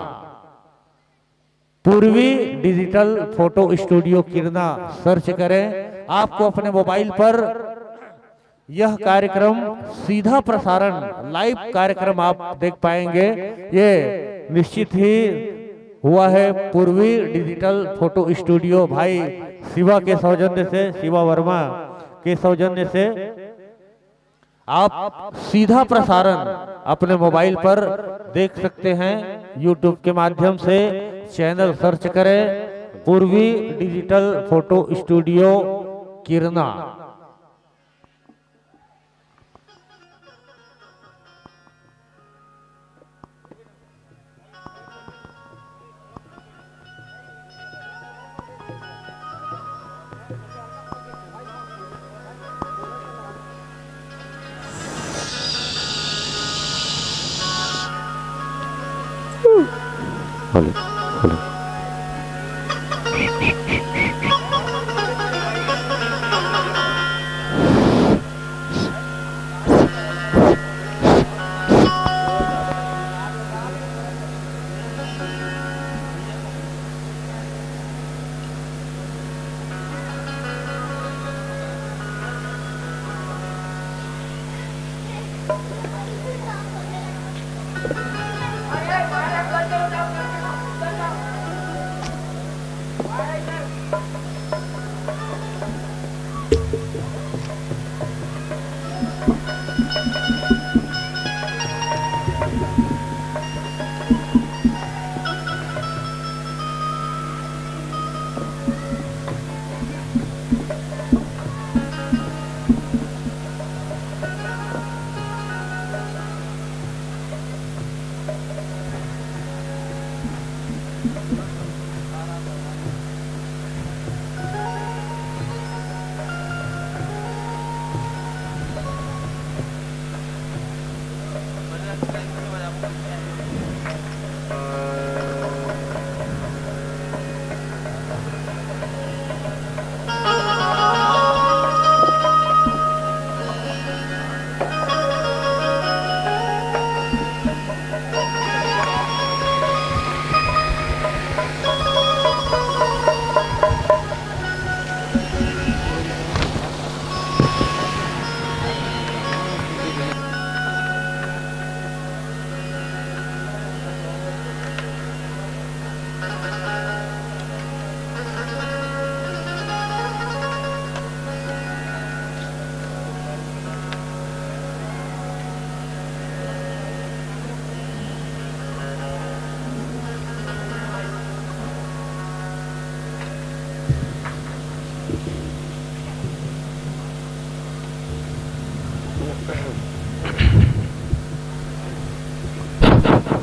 पूर्वी डिजिटल फोटो स्टूडियो किरना सर्च करें। आपको अपने मोबाइल पर यह कार्यक्रम सीधा प्रसारण, लाइव कार्यक्रम आप देख पाएंगे। ये निश्चित ही हुआ है पूर्वी डिजिटल फोटो स्टूडियो भाई शिवा के सौजन्य से, शिवा वर्मा के सौजन्य से आप सीधा प्रसारण अपने मोबाइल पर देख सकते हैं। यूट्यूब के माध्यम से चैनल सर्च करें Purvi digital photo studio Kirna.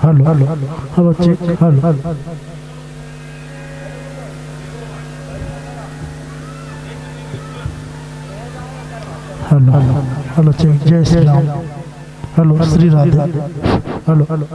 Hello hello check hello hello hello check जय Shri Ram hello Shri Radhe hello hello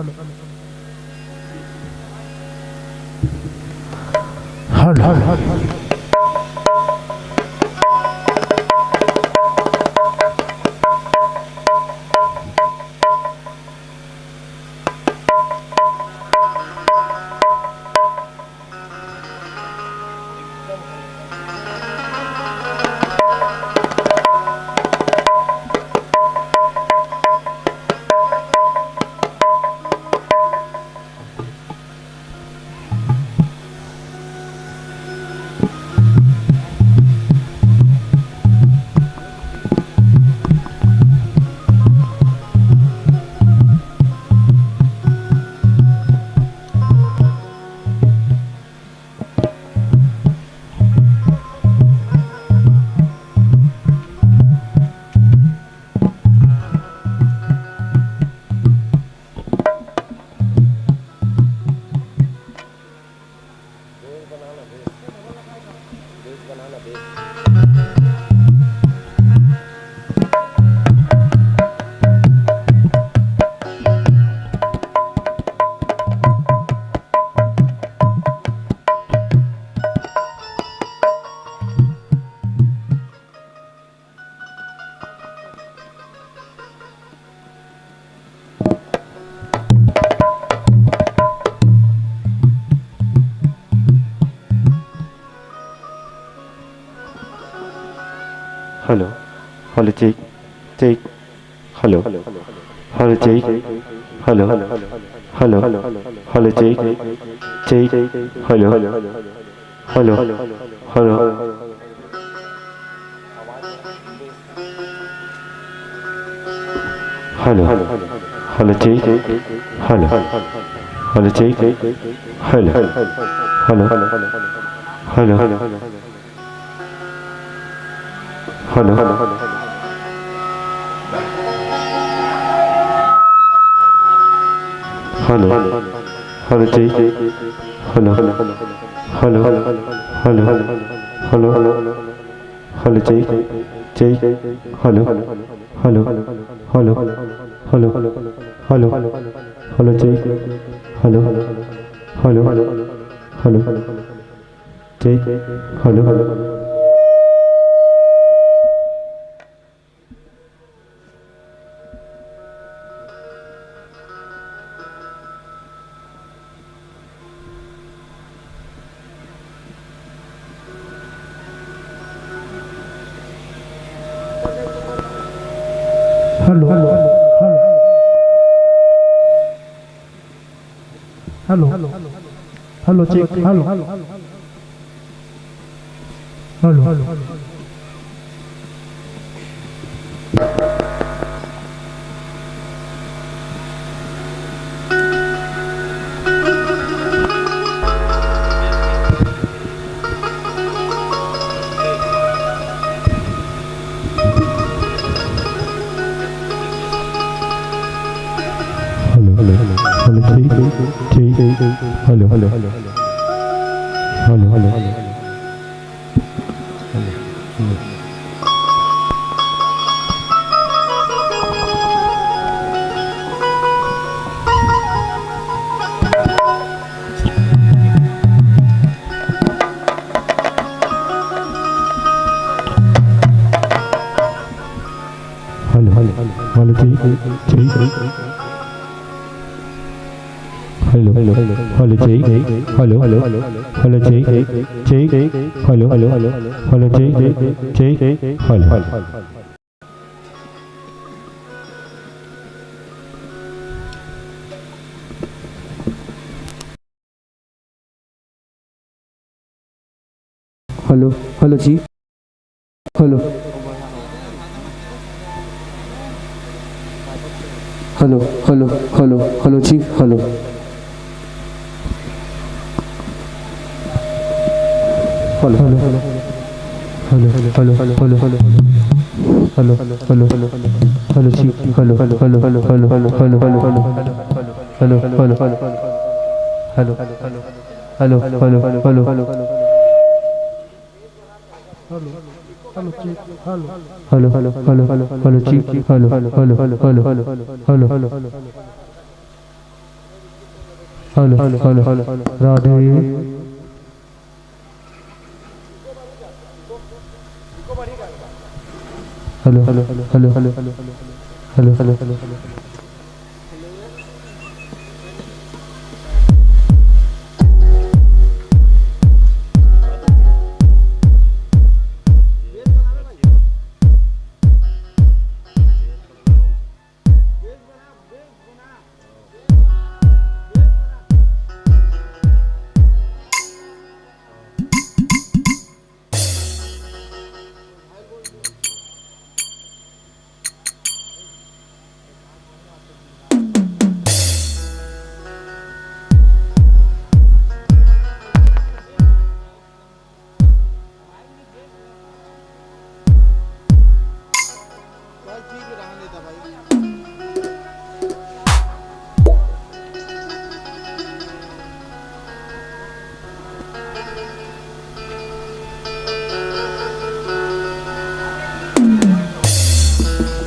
hello hello check check hello hello check hello hello hello check check hello hello hello hello hello check hello hello check hello hello hello hello hello hello check hello hello hello hello hello hello check check hello hello hello hello hello hello check hello hello hello check hello hello hello hello check hello hello hello ठीक ठीक hello hello hello hello hello hello hello ठीक ठीक hello hello hello check hello hello hello check check hello hello hello check check hello hello hello hello जी hello hello hello hello hello जी hello hello hello hello hello hello hello hello hello hello hello जी hello hello hello hello hello hello hello hello hello hello hello hello hello hello hello hello hello hello चीक hello hello hello hello hello hello hello hello hello hello Radhe hello hello hello hello hello hello hello hello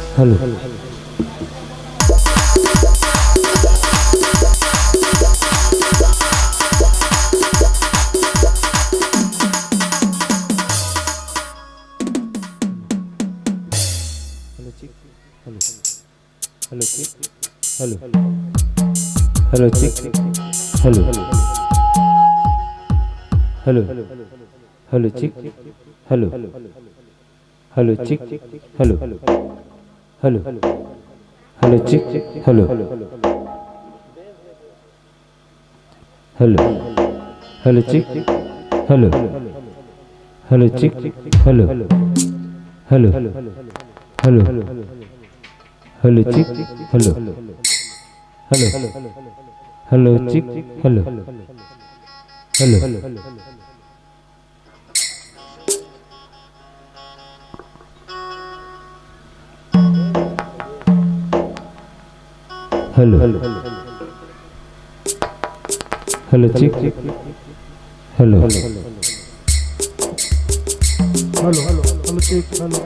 hello hello hello check hello hello hello check hello hello check hello hello hello check hello hello hello check hello hello check hello hello hello hello check hello hello hello check hello hello hello hello check hello hello hello check hello hello hello check hello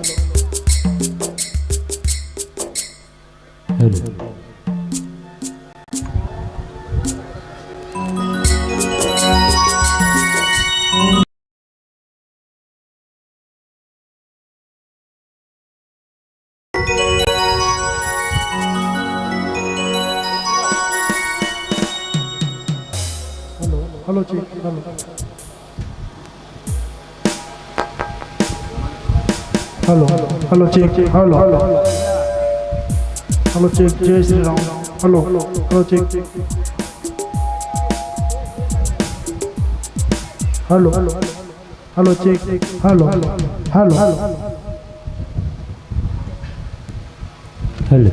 hello hello check hello hello check जय Shri Ram hello hello check hello hello check hello hello hello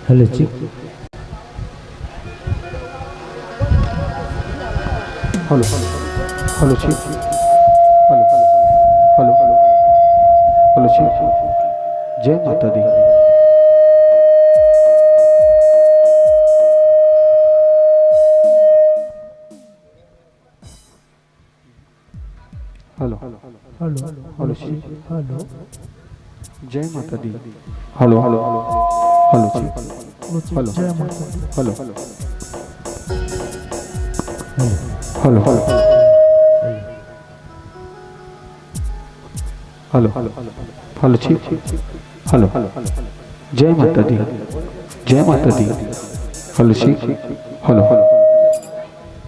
hello check hello hello check hello hello hello check जय माता दी hello hello hello check hello जय माता दी hello hello hello check hello जय माता दी hello hello hello hello hello check hello जय माता दी जय माता दी hello check hello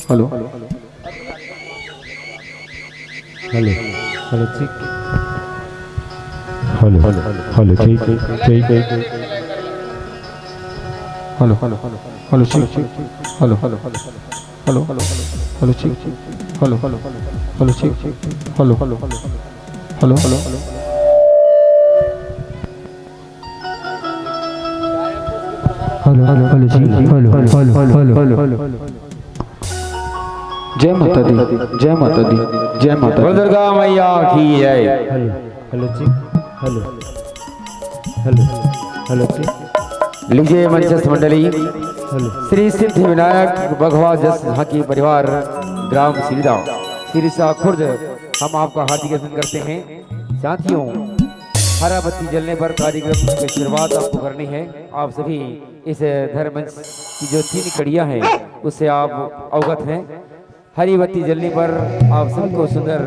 hello hello hello check hello hello check hello hello check hello hello hello hello check hello hello check hello hello hello hello check hello जय माता दी जय माता दी जय माता बोल दी दुर्गा मैया की जय। Hello check hello hello hello चिक लीजिए मंचस्थ मंडली श्री सिद्धि विनायक बघवा जस झांकी परिवार ग्राम सिरसा खुर्द हम आपका हार्दिक अभिनंदन करते हैं। साथियों, हरा बत्ती जलने पर कार्यक्रम की शुरुआत आपको करनी है। आप सभी इस धर्म मंच की जो 3 कड़ियां हैं उससे आप अवगत हैं। हरी बत्ती जलने पर आप सबको सुंदर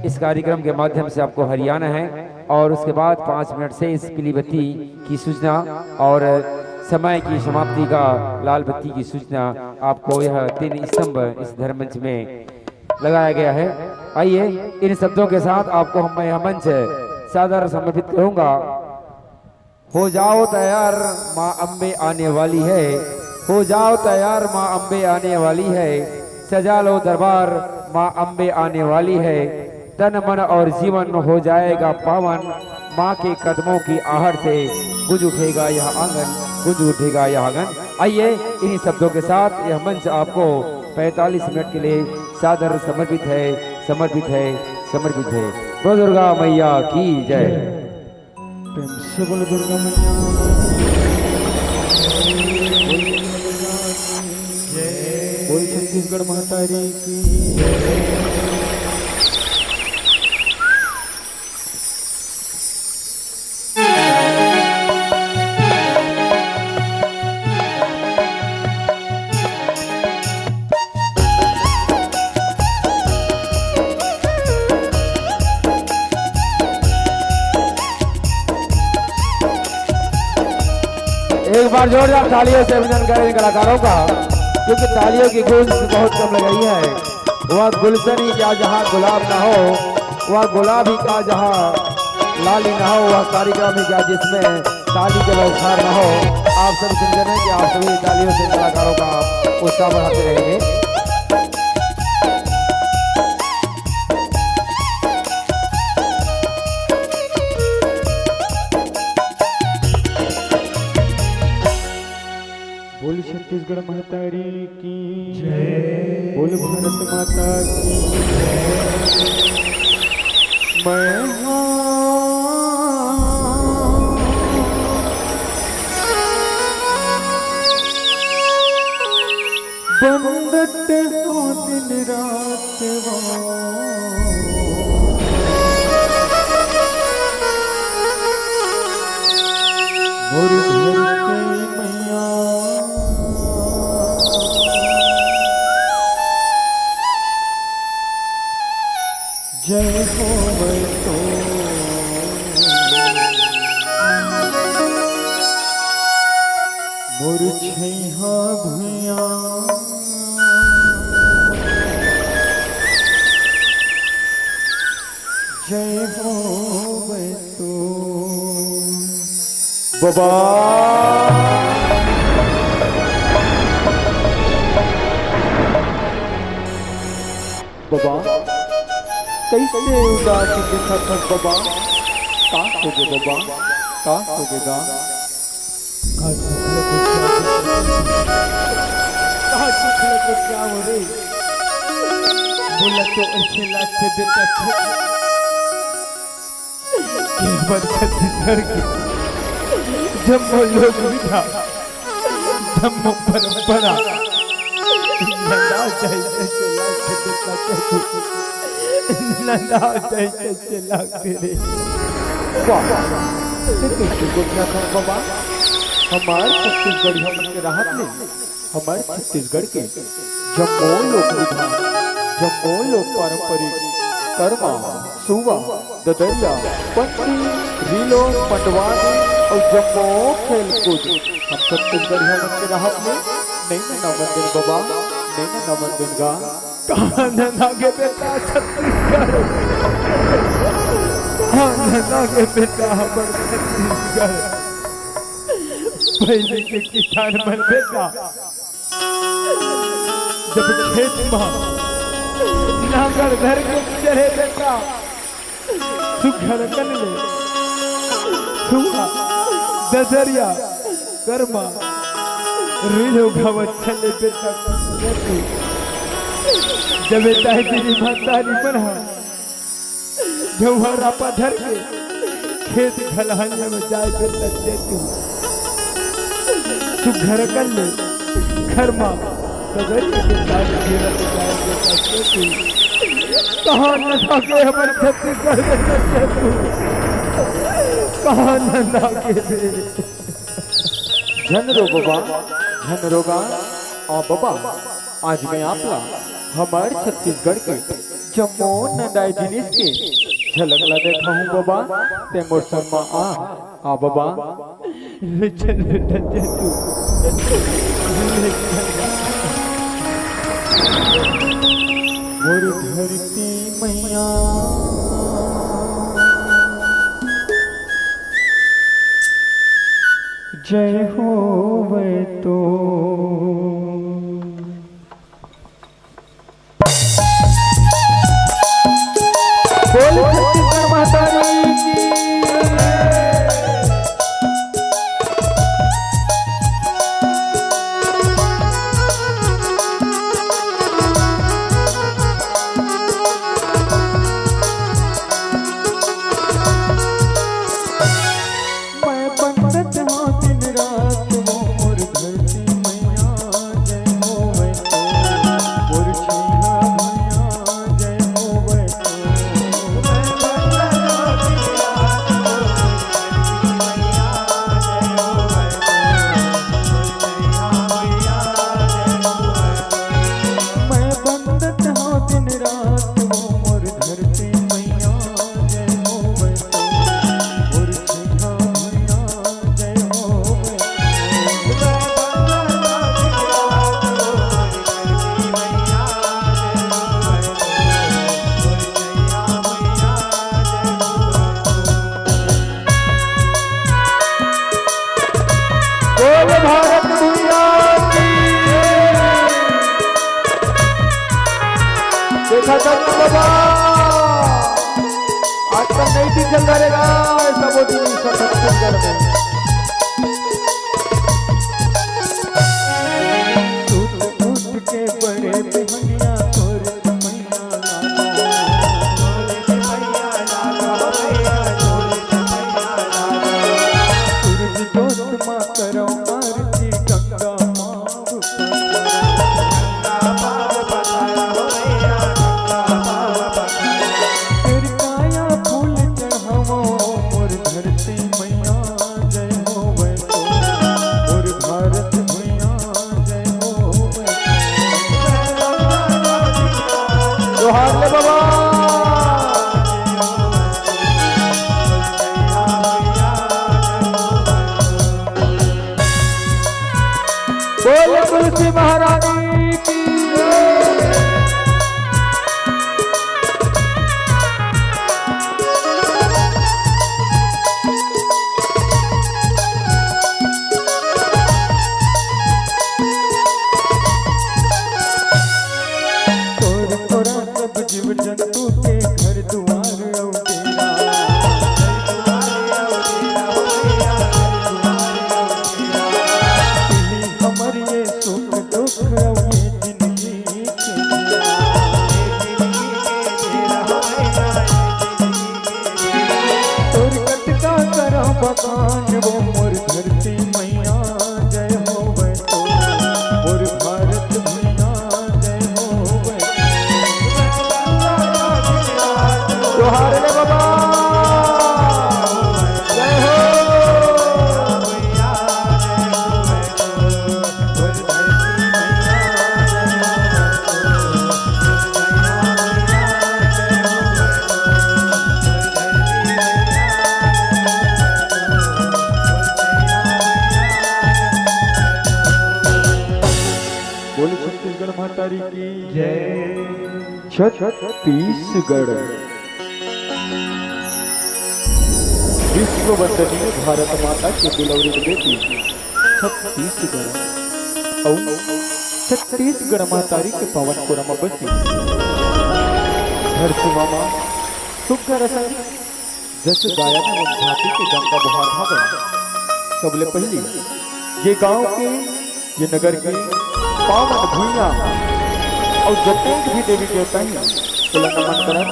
इस कार्यक्रम के माध्यम से आपको हरियाणा है और उसके बाद 5 मिनट से इस पीली बत्ती की सूचना और समय की समाप्ति का लाल बत्ती की सूचना आपको यह 3 स्तंभ इस धर्म मंच में लगाया गया है। आइए इन शब्दों के साथ आपको मैं यह मंच सादर समर्पित करूंगा। हो जाओ तैयार माँ अम्बे आने वाली है, हो जाओ तैयार माँ अम्बे आने वाली है, सजा लो दरबार माँ अम्बे आने वाली है, तन मन और जीवन हो जाएगा पावन, माँ के कदमों की आहट से गुंज उठेगा यह आंगन, गुंज उठेगा यह आंगन। आइए इन्हीं शब्दों के साथ यह मंच आपको 45 मिनट के लिए सादर समर्पित है, समर्पित है, समर्पित है। बोल दुर्गा मैया की जय। प्रेम से बोलो दुर्गा मैया बोल छत्तीसगढ़ महतारी की। एक बार जोरदार तालियों से अभिनंदन करें कलाकारों का, क्योंकि तालियों की गूंज बहुत कम लग रही है। वह गुलशन ही क्या जहाँ गुलाब ना हो, वह गुलाब ही का जहाँ लाली ना हो, वह कार्यक्रम ही क्या जिसमें ताली के व्यवहार ना हो। आप सब चिंतन है कि आप सभी तालियों से कलाकारों का उत्साह बढ़ाते रहेंगे। बोल छत्तीसगढ़ महतारी की जय, बोल भारत माता की जय। मैं बंदते हो दिन रात मोर घर के मैया जय हो मैं तो मोर छैहा भुइया जय हो मैं तो बाबा। बाबा कैसे उदास दिखा था बाबा, का होगे बाबा, का होगेगा? क्या हो रे? बोला तो ऐसे लाते बेटा एक बार छत्तीसगढ़ के जम्मू लोग भी था, जम्मू परंपरा नंदा चाहिए लाते बेटा नंदा चाहिए लाते रे। वाह कैसे गोटिया था बाबा। हमारे छत्तीसगढ़ हम के राहत में हमारे छत्तीसगढ़ के जम्मू लोक विधान, जम्मू लोक पारंपरिक कर्मा सुवा ददरिया पंथी रीलो पटवारी और जम्मू खेल कूद हम छत्तीसगढ़ हम के राहत में नहीं ना नमन बाबा, नहीं ना नमन दिन गा। कहाँ नंदा के बेटा छत्तीसगढ़, हाँ नंदा के बेटा हमारे छत्तीसगढ़ पहले के किसान मन बेटा जब खेत में नांगर धर के चढ़े बेटा सुघर कन ले सुहा ददरिया कर्मा रीलो घावत चले बेटा जब बेटा तेरी महतारी बना जौहर आपा धर के खेत खलिहान में जाए बेटा देती सुघर कर ले घर माँ कगरिया के साथ घेरा तो जाएंगे कैसे तू कहाँ न लागे हमारे छत्तीसगढ़ में सच्चे तू कहाँ न लागे जन रो बाबा जन रोगा आ बाबा आज मैं आपला हमारे छत्तीसगढ़ के जम्मू नंदाई जिनिस के झलक ला देखा हूँ बाबा ते मोर शर्मा आ बाबा चल बेटा तू मोर धरती मैया जय हो वे तो बोल छत्तीसगढ़ माता रानी की देखा करना बाबा आजकल नहीं दिन चलता रहेगा ऐसा वो दिन छत्तीसगढ़ में टूट के बड़े बिहनिया तोर दोस्त माँ करो आरती गंगा बोल तुलसी महारानी की तोरा सब जीव जंतु के घर दुआर बकान वो मोर धरती मैया जय हो वे तो मोर भारत मैया जय हो वे जोहार रे बाबा जय हो मैया बोले छत्तीसगढ़ मातारी की जय छत्तीसगढ़ विश्व वंदनीय भारत माता के दुलौरी बेटी छत्तीसगढ़ और छत्तीसगढ़ मातारी के पवन पुरम बसी घर सुमामा सुखर जस गायन एवं झांकी के गंगा बहार भावे सबले पहली ये गांव के ये नगर के पावन भूइया और जतेक भी देवी देवता हैं तुला नमन करत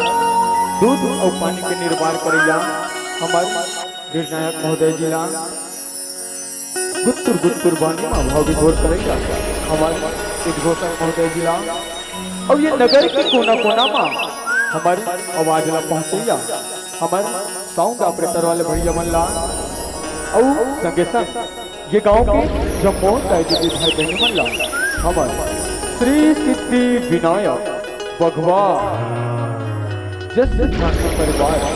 दूध और पानी के निर्माण करैया हमारे निर्णायक महोदय जिला गुत्तुर बानी माँ भाव विभोर करेगा हमारे उद्घोषक महोदय जिला और ये नगर के कोना कोना माँ हमारी आवाज ला पहुँचैया हमारे साउंड ऑपरेटर वाले भैया मल्ला और संगे संग ये गांव के जम्मू दायित्व भाई बहन मल्ला हमारे श्री सिद्धि विनायक बघवा जैसे परिवार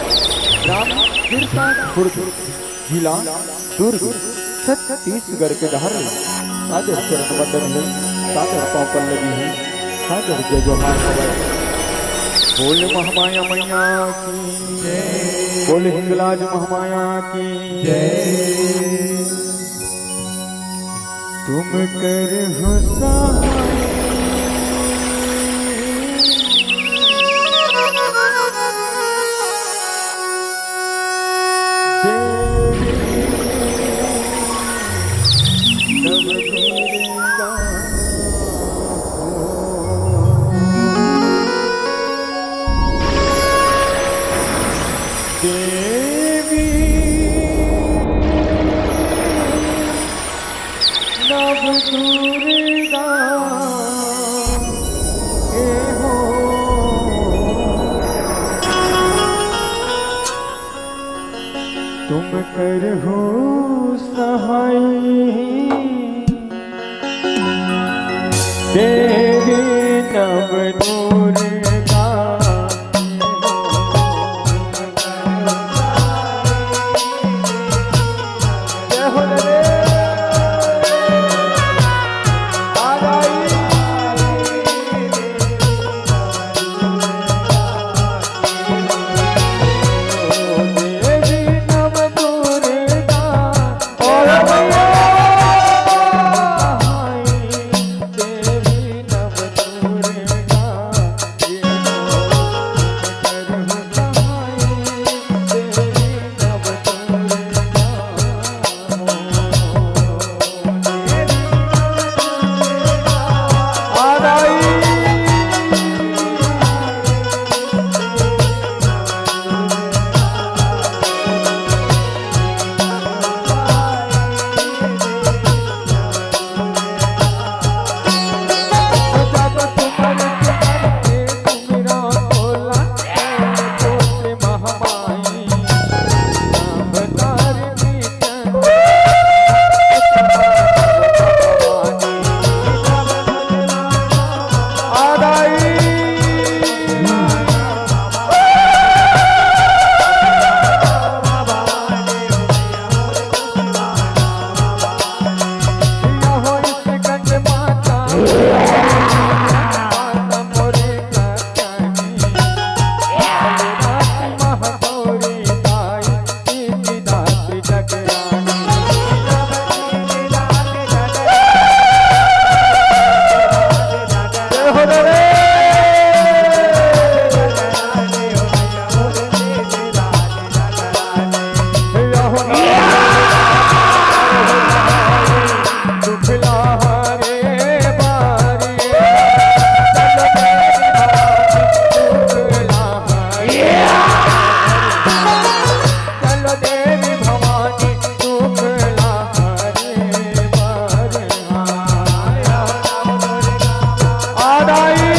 ग्राम सिरसा खुर्द जिला दुर्ग छत्तीसगढ़ के डहर सादर चरण वंदन है सादर पाँव पर लगी है सादर जय जोहार हमारे बोल महामाया मैया की जय बोल हिंगलाज महामाया की जय तुम कर हो सहाय तुम कर हो सहाय देवी नव दुर्गा जय हो रे आदाई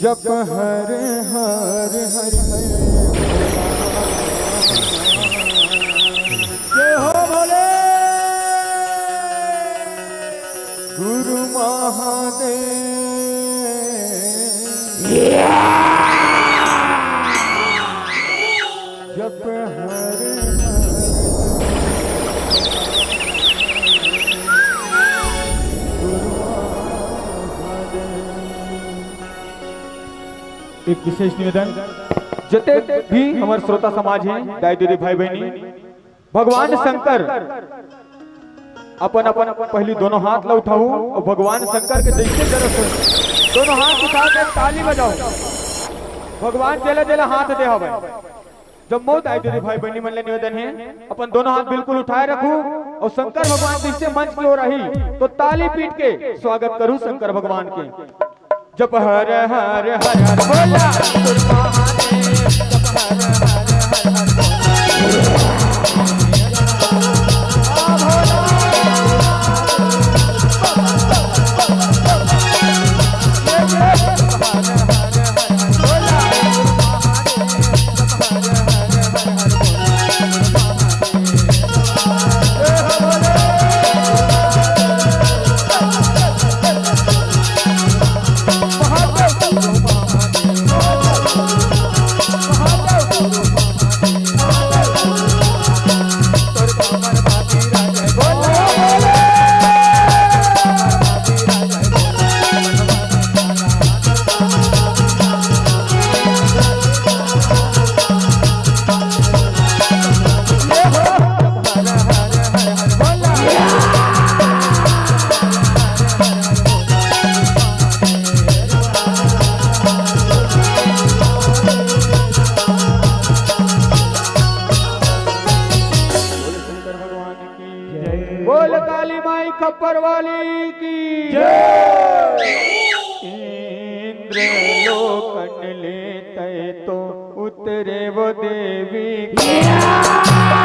जप हर हर हर जय हो भोले गुरु महादेव जप हर एक विशेष निवेदन जते भी हमारे श्रोता समाज हैं दाई दीदी भाई बहनी भगवान शंकर अपन अपन पहली दोनों हाथ ला उठाओ और भगवान शंकर के जैसे तरफ दोनों हाथ उठा के ताली बजाओ भगवान जेला जेला हाथ दे हवे जब मौत आई दीदी भाई बहनी मन ले निवेदन है अपन दोनों हाथ बिल्कुल उठाए रखू और शंकर भगवान जैसे मंच की ओर रही तो ताली पीट के स्वागत करूं शंकर भगवान के जप हर हर हर हर भोला गुरु महादेव जप हर हर हर बोल काली माई खप्पर वाली की जय इंद्र लोकन लेते तो उतरे वो देवी की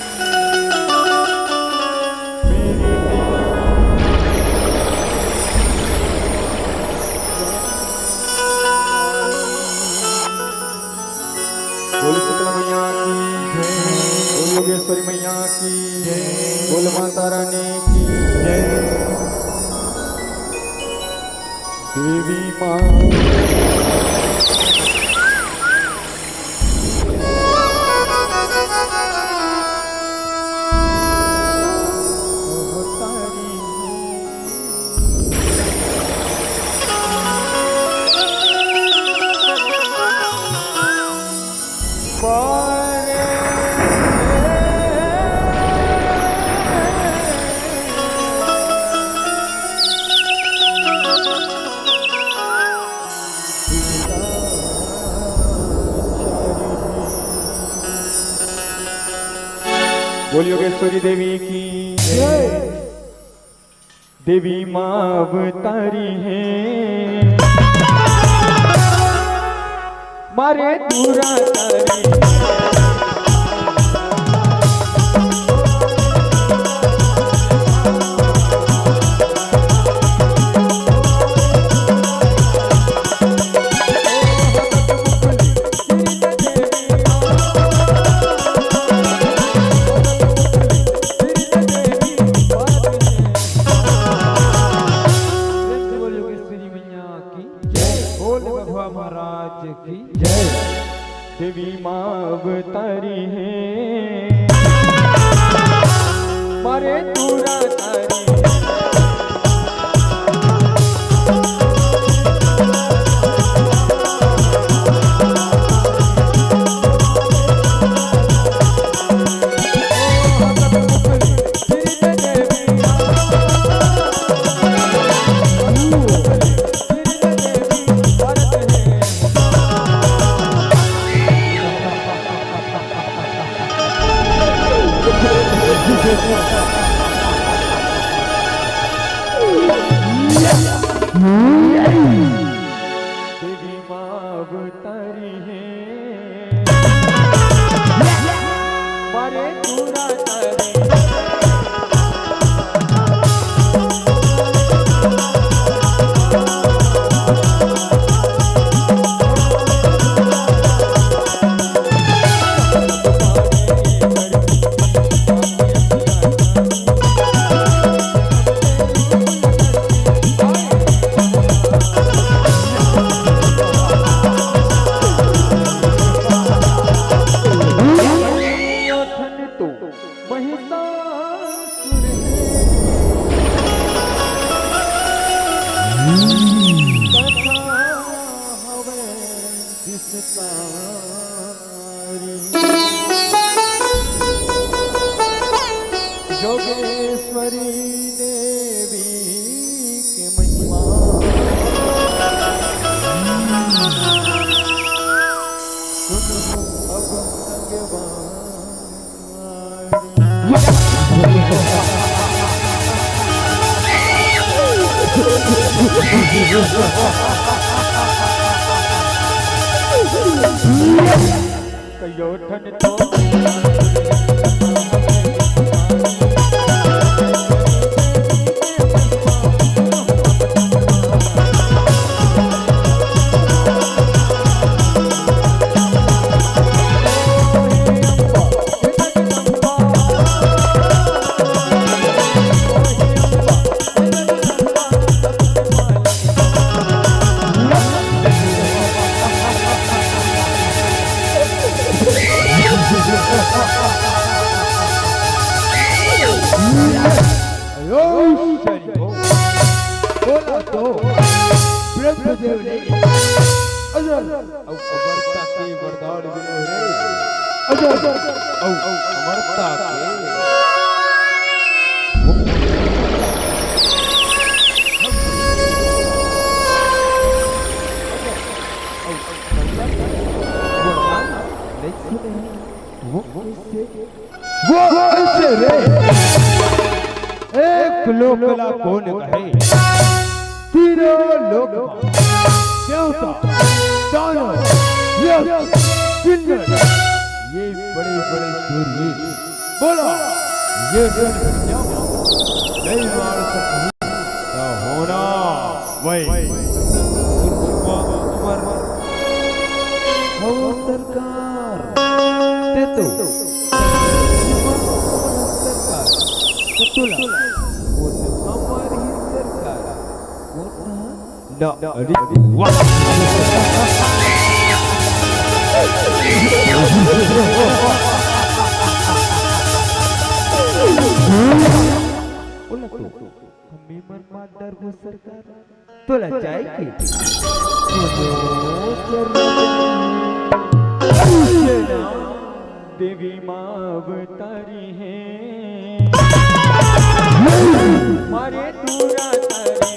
मैया की जय, बोल योगेश्वरी मैया की जय, बोल माता रानी की जय। देवी माँ बोल योगेश्वरी देवी की जय। देवी माँ अवतारी है मारे दूरा तारी। महाराज की जय। देवी माँ अवतारी है मारे दूरा तारी। देवी माँ अवतारी है मारे दूरा तारी। योगेश्वरी देवी के महिमा सुनो अब कयो ठन तो ब्रह्मदेव ने अजर अमरता के वरदान मिले रे अजर अमरता के वो ऐसे रे एक लोकला कौन कहे तीनों लोग देवता दानव यक्ष किन्नर ये बड़े बड़े सूरवीर बोलो ये नहीं मार सकती होना वही सरकार रे तू तुला कोण हमारी सरकार कोण ना अरे बोला तू मी मन मादर हो सरकार तुला जाय की देवी माँ अवतारी है मारे दूरा तारे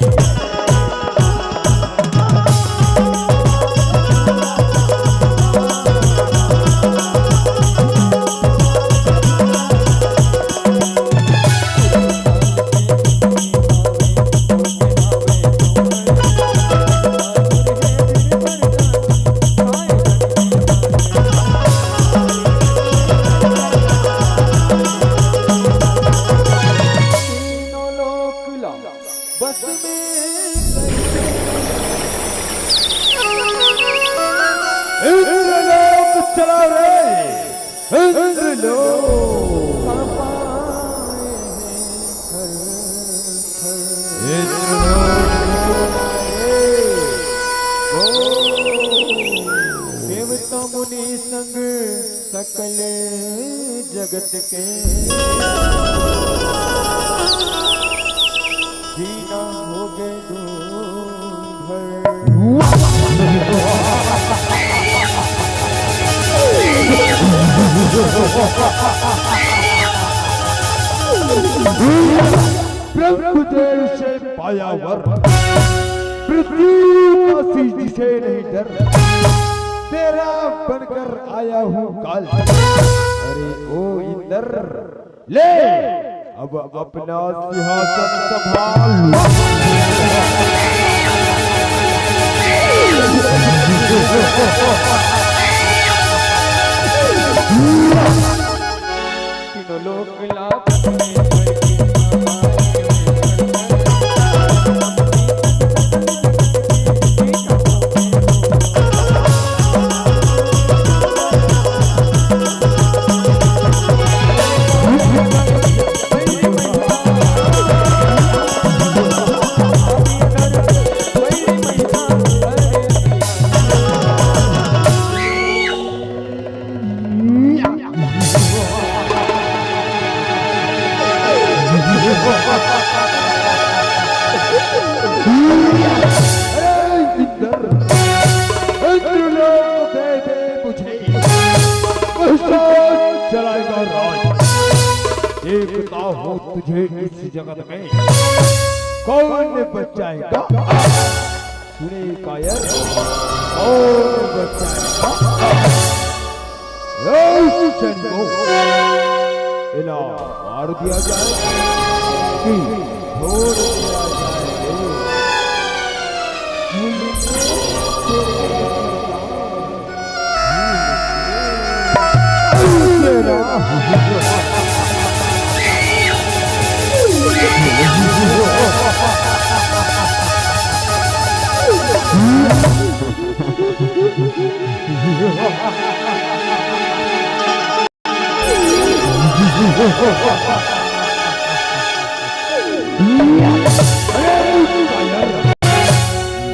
देवता मुनि संग सकल जगत के जीना हो गए ब्रह्मदेव से पाया वर पृथ्वी का सी जिसे नहीं डर तेरा बनकर आया हूँ काल अरे ओ इंद्र ले अब अपना सिंहासन संभाल तीनों लोक लाभ चलाएगा राज देखता हूँ तुझे इस जगत में कौन बचाएगा सुने कायर कौन बचाएगा को इला मार दिया जाए कि छोड़ दिया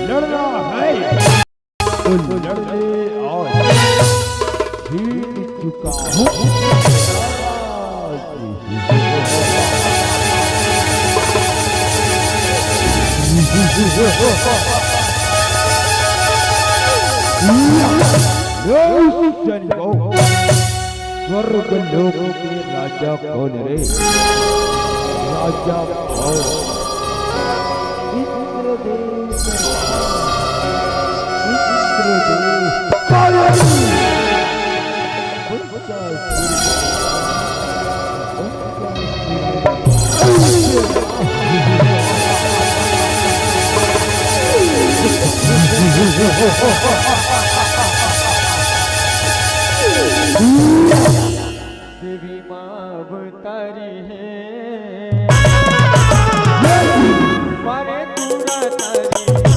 लड़ना है तो लड़ने और जीत चुका हूँ स्वर्ग लोक के राजा कौन रे राजा कौन देवी माँ अवतारी है मारे दूरा तारी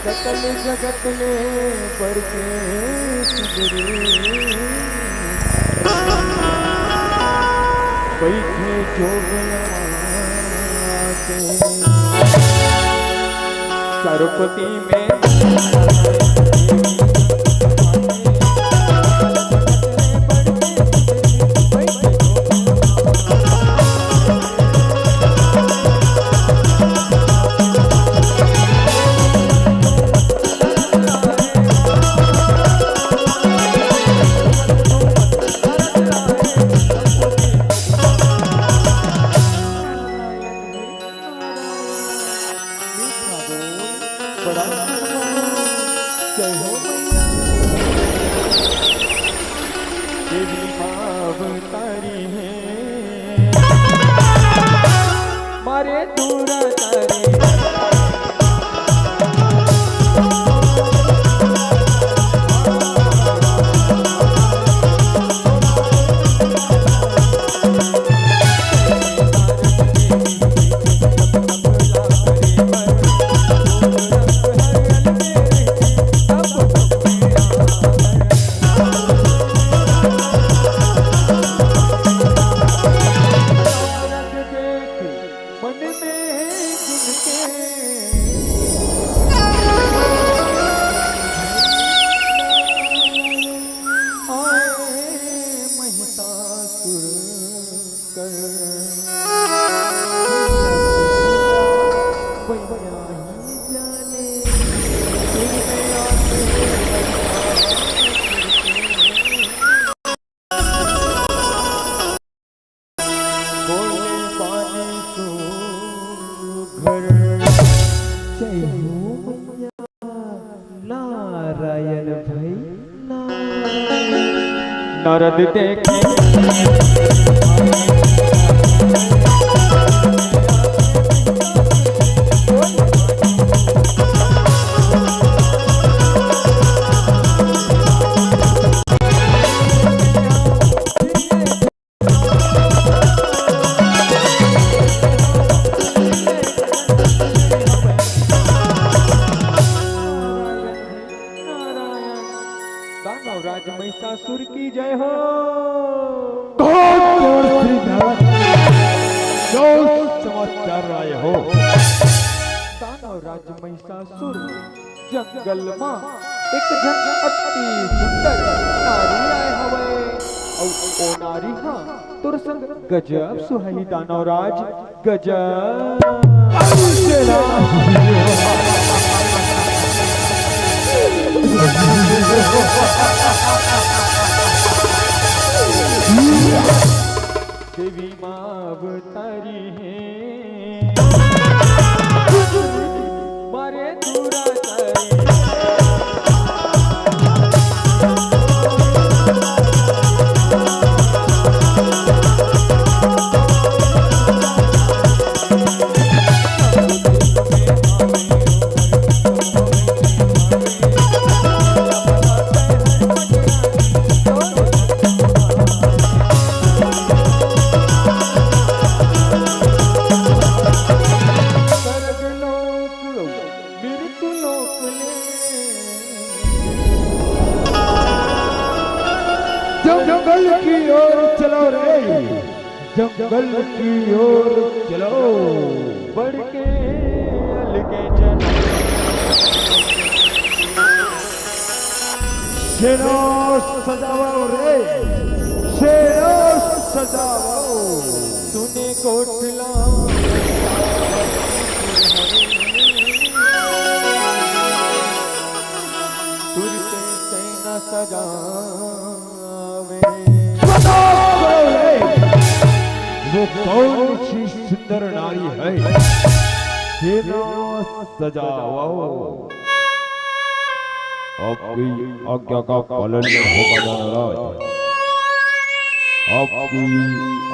सकल जगत में बरसे सुंदरी बैठे जोगमाते सरस्वती में बड़ा जय हो देवी माँ अवतारी है मारे दूरा तारे नारायण भाई नारद देखे राज महिषासुर की जय हो। जो समाचार आए हो दानव राज महिषासुर जंगल मां एक जन अति सुंदर नारी आए हवे औ ओ नारी हां तुर संग गजब सुहाई दानव राज गजब देवी माँ अवतारी है मारे दूरा तारी जंगल की ओर चलो रे, जंगल की ओर चलो, बढ़ के अलगे चलो शेरो सजाओ रे, शेरो सजाओ, सुने कोठला तुरते सेना सजावे वो कौन सी सुंदर नारी है, शेरो सजाओ। आपकी आज्ञा का पालन होगा धनराज, आपकी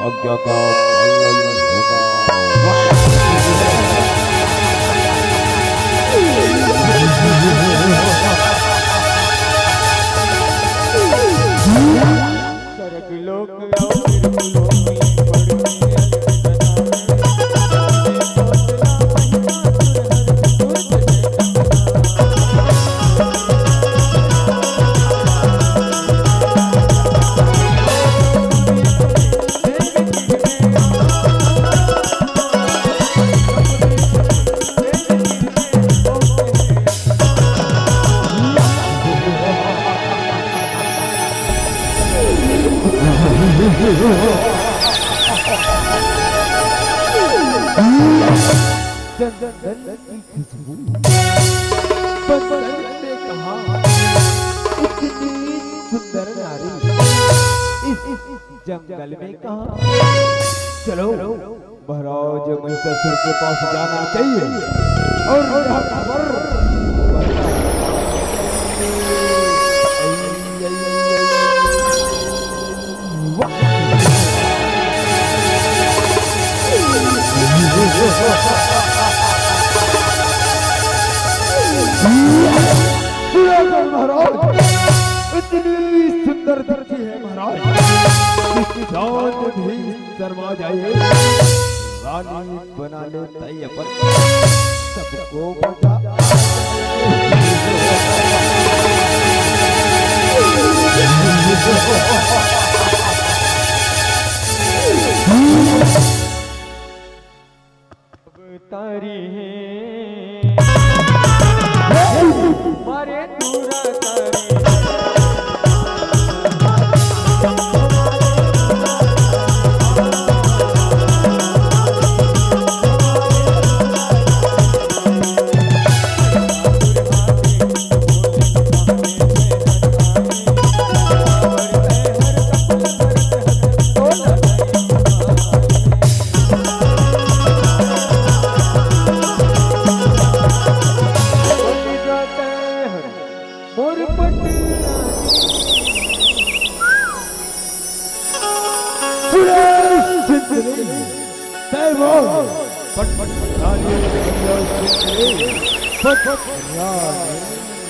आज्ञा का पालन होगा। स्वर्ग लोक और लोक में पड़ चंदन की खुशबू बदन ने कहा इतनी सुंदर नारी इस जंगल में कहा। चलो महाराज महिषासुर के पास जाना चाहिए और यह खबर महाराज इतनी सुंदर दिखती है महाराज, चांद भी शर्मा जाए, रानी बना लेता है अपन सबको बता। तारी मारे दूरा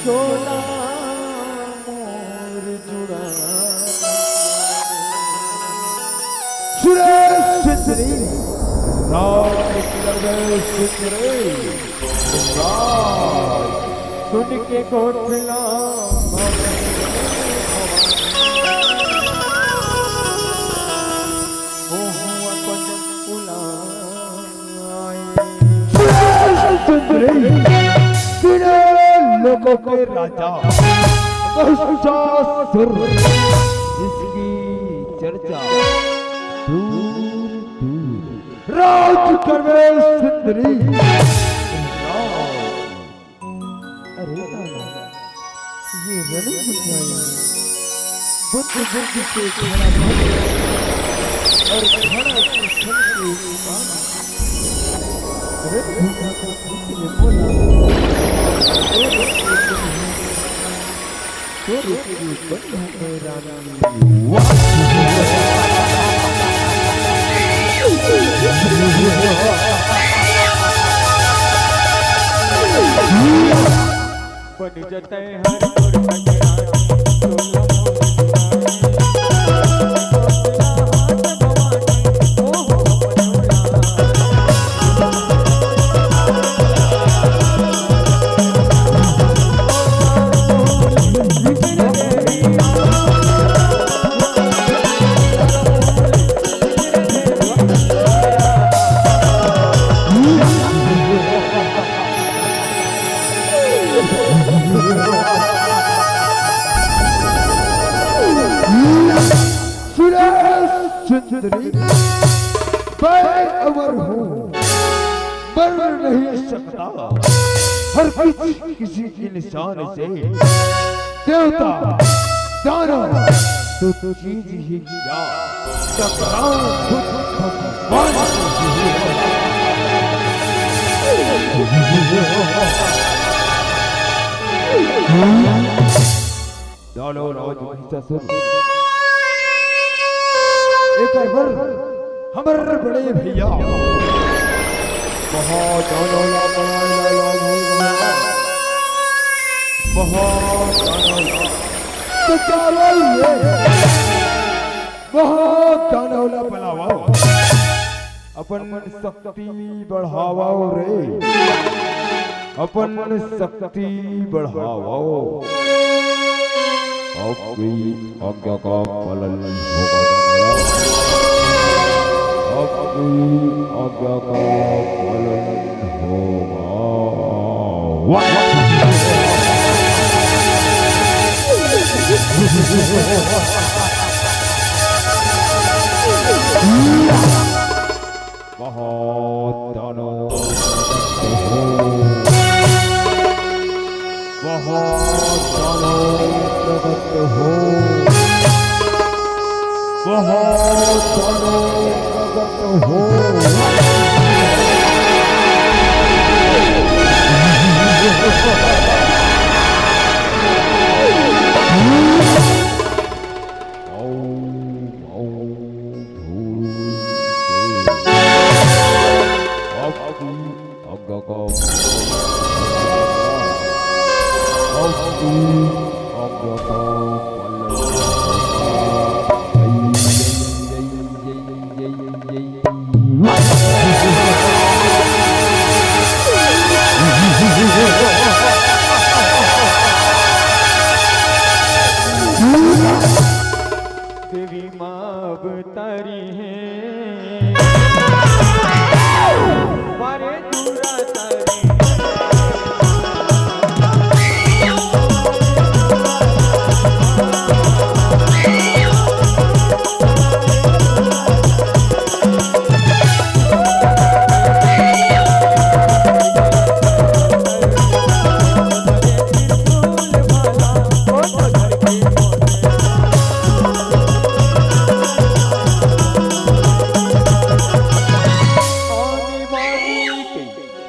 चोला मोर जुड़ा सुरेश सुंदरी राज करवे सुंदरी सुन के कोठला लोगों के राजा महिषासुर जिसकी चर्चा दूर दूर राज करवे सुंदरी। अरे ये रण बुद्ध बुद्ध से घड़ा और घड़ा के बन जाते हैं सुंदरी मैं अमर हूँ, मर नहीं सकता। हर किसी की निशान से देवता दानव तो चीज ही क्या टकराओ खुद भगवान डालो राज महिषासुर एक बार हमारे बड़े भैया बहुत तो चलो ये बहुत दानौला बनाओ, अपन शक्ति बढ़ाओ रे, अपन शक्ति बढ़ाओ। आपकी आज्ञा का पालन होगा, आपकी आज्ञा का पालन होगा। बहुत दानव बहुत दानव प्रदत्त हो, बहुत दानव प्रदत्त हो। देवी माँ अवतारी है मारे दूरा तारी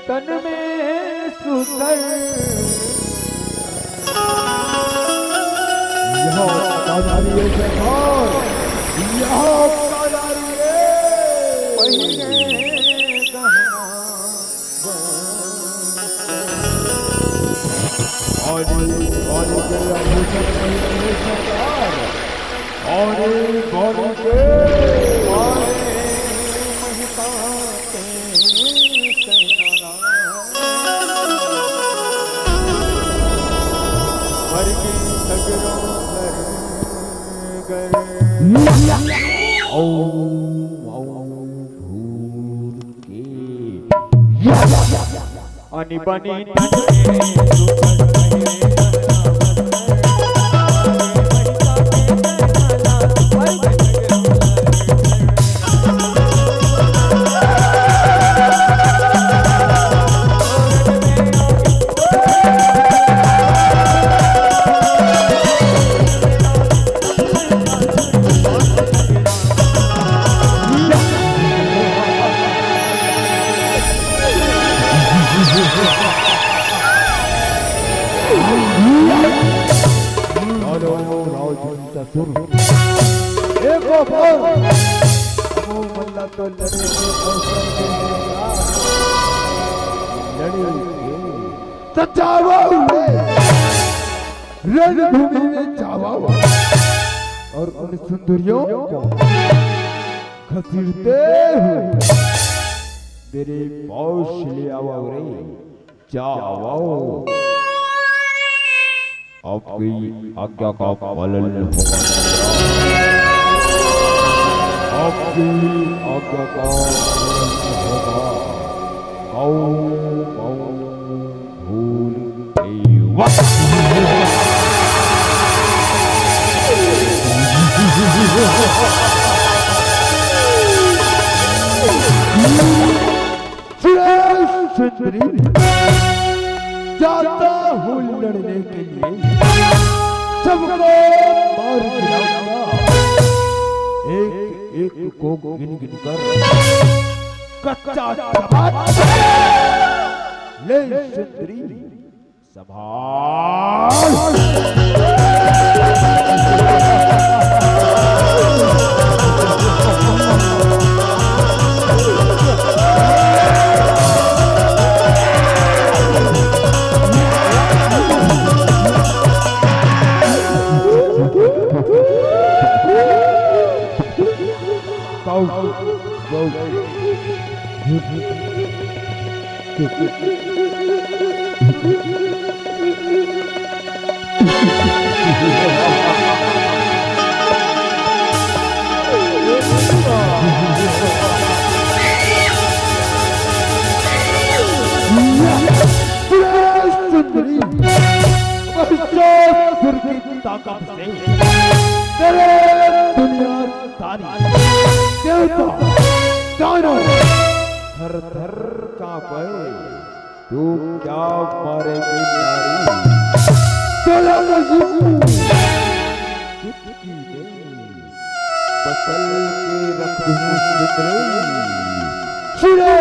तन में सुंदर यह कालारी है और यह कालारी है पहिने गहना और के आभूषण पहिने सरकार और के अनि बनी रणभूमि में जावा और उन सुंदरियों को घसीटते हुए मेरे पौष ले आओ रे जाओ। आपकी आज्ञा का पालन होगा, आपकी आज्ञा का पालन होगा। भूल जाता हूँ लड़ने के लिए, सबको मार गिराऊंगा, एक एक को गिन गिन कर कच्चा चबा ले सुंदरी ताकत से तेरे दुनिया सारी देवता दानव थर थर कांपे, तू क्या मारेगी नारी, चुटकी दे बसल के रख दूं सिंदूर, सुने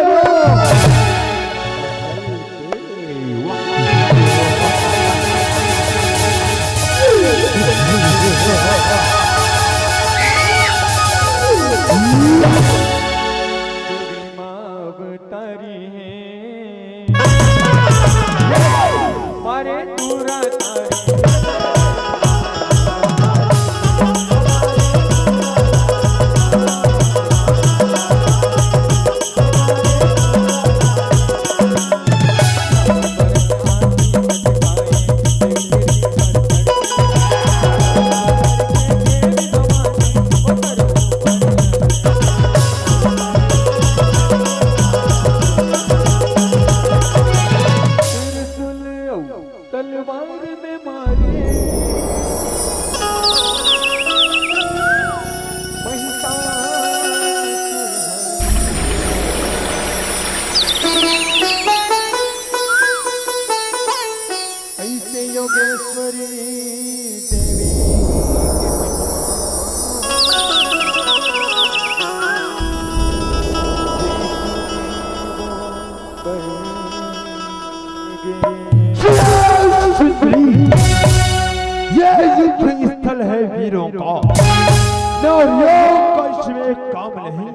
स्थल है वीरों का, नारियों का इसमें काम नहीं।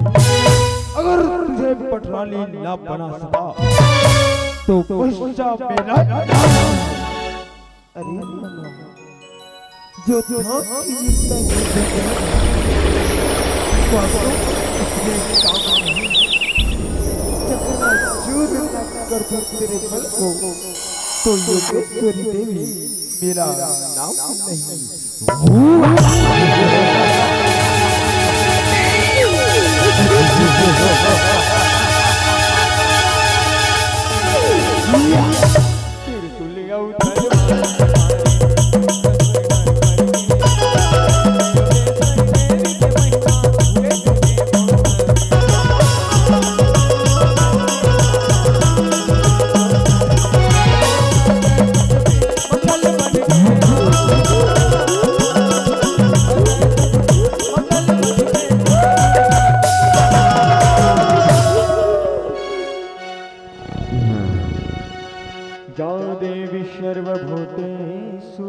अगर तुझे पटरानी ना बना सका तो पश्चा मेरा अरे जो था कि इसका इसमें काम नहीं। चकना चूर कर तेरे बल को तो योगेश्वरी देवी मेरा नाम नहीं। सर्वभूतेषु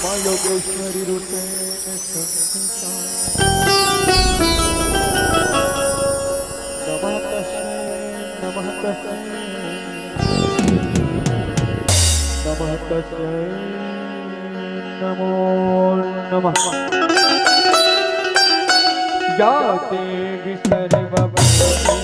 मा योगेश्वरी रूपेण संस्थिता। नमः तस्मै नमो नमः। या देवी सर्वभूतेषु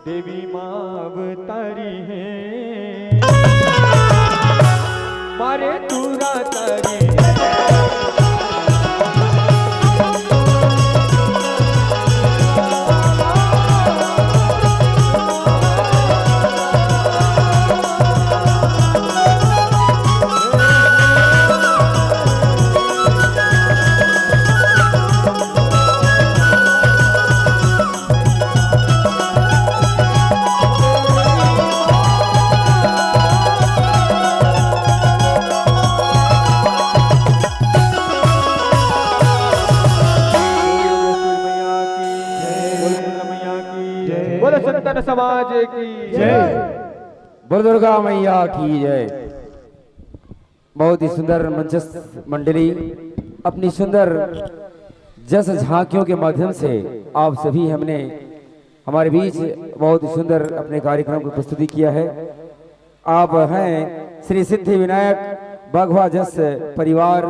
देवी माँ अवतारी है मारे दूरा तारी। बोलो संतन समाज की जय। बोल दुर्गा मैया की जय। बहुत ही सुंदर मंचस्थ मंडली अपनी सुंदर जस झांकियों के माध्यम से आप सभी हमने हमारे बीच बहुत ही सुंदर अपने कार्यक्रम की प्रस्तुति किया है। आप हैं श्री सिद्धि विनायक बघवा जस परिवार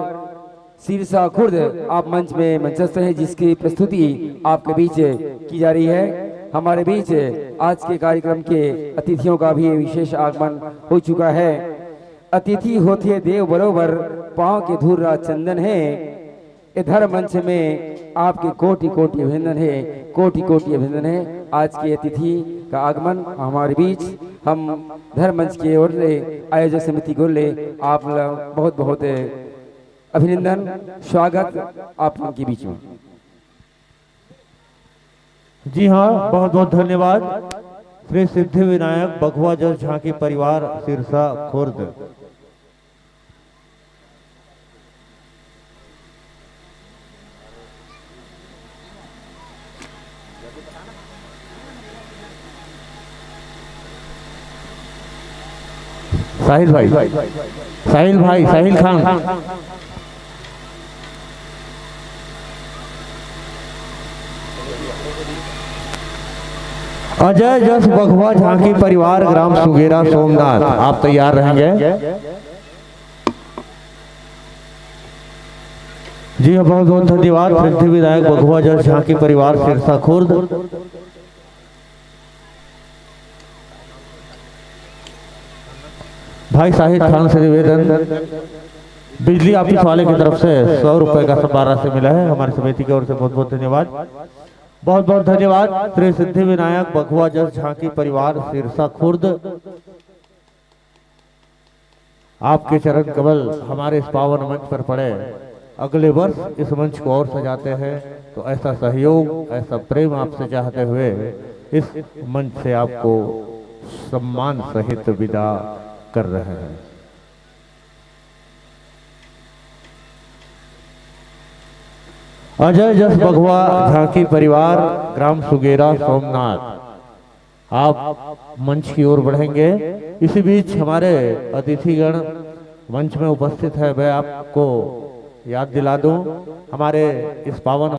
सिरसा खुर्द। आप मंच में मंचस्थ हैं जिसकी प्रस्तुति आपके बीच की जा रही है। हमारे बीच आज के कार्यक्रम के अतिथियों का भी विशेष आगमन हो चुका है। अतिथि होते देव बरोबर पांव के धूर्रा चंदन है। इधर मंच में आपके कोटि कोटि अभिनंदन है, कोटि कोटि अभिनंदन है। आज के अतिथि का आगमन हमारे बीच हम धर्म मंच की ओर से आयोजक समिति को ले आप बहुत बहुत अभिनंदन, स्वागत आप उनके बीच में। जी हाँ, बहुत बहुत धन्यवाद। श्री सिद्धि विनायक बघवा जस झांकी परिवार सिरसा खुर्द। साहिल भाई, साहिल खान। अजय जस बघवा झांकी परिवार ग्राम सुगेरा सोमनाथ, आप तैयार रहेंगे? जी हाँ, बहुत बहुत धन्यवाद। सिद्धि विनायक बघवा जस झांकी परिवार सिरसा खुर्द। भाई साहिद खान से निवेदन, बिजली ऑफिस वाले की तरफ से 100 रुपए का संभारा से मिला है। हमारी समिति की ओर से बहुत बहुत धन्यवाद, बहुत बहुत धन्यवाद। श्री सिद्धि विनायक बघवा जस झांकी परिवार सिरसा खुर्द, आपके चरण कमल हमारे इस पावन मंच पर पड़े। अगले वर्ष इस मंच को और सजाते हैं तो ऐसा सहयोग, ऐसा प्रेम आपसे चाहते हुए इस मंच से आपको सम्मान सहित विदा कर रहे हैं। अजय जस बघवा झांकी परिवार ग्राम सुगेरा सोमनाथ, आप मंच की ओर बढ़ेंगे। इसी बीच हमारे अतिथिगण मंच में उपस्थित है, मैं आपको याद दिला दूं, हमारे इस पावन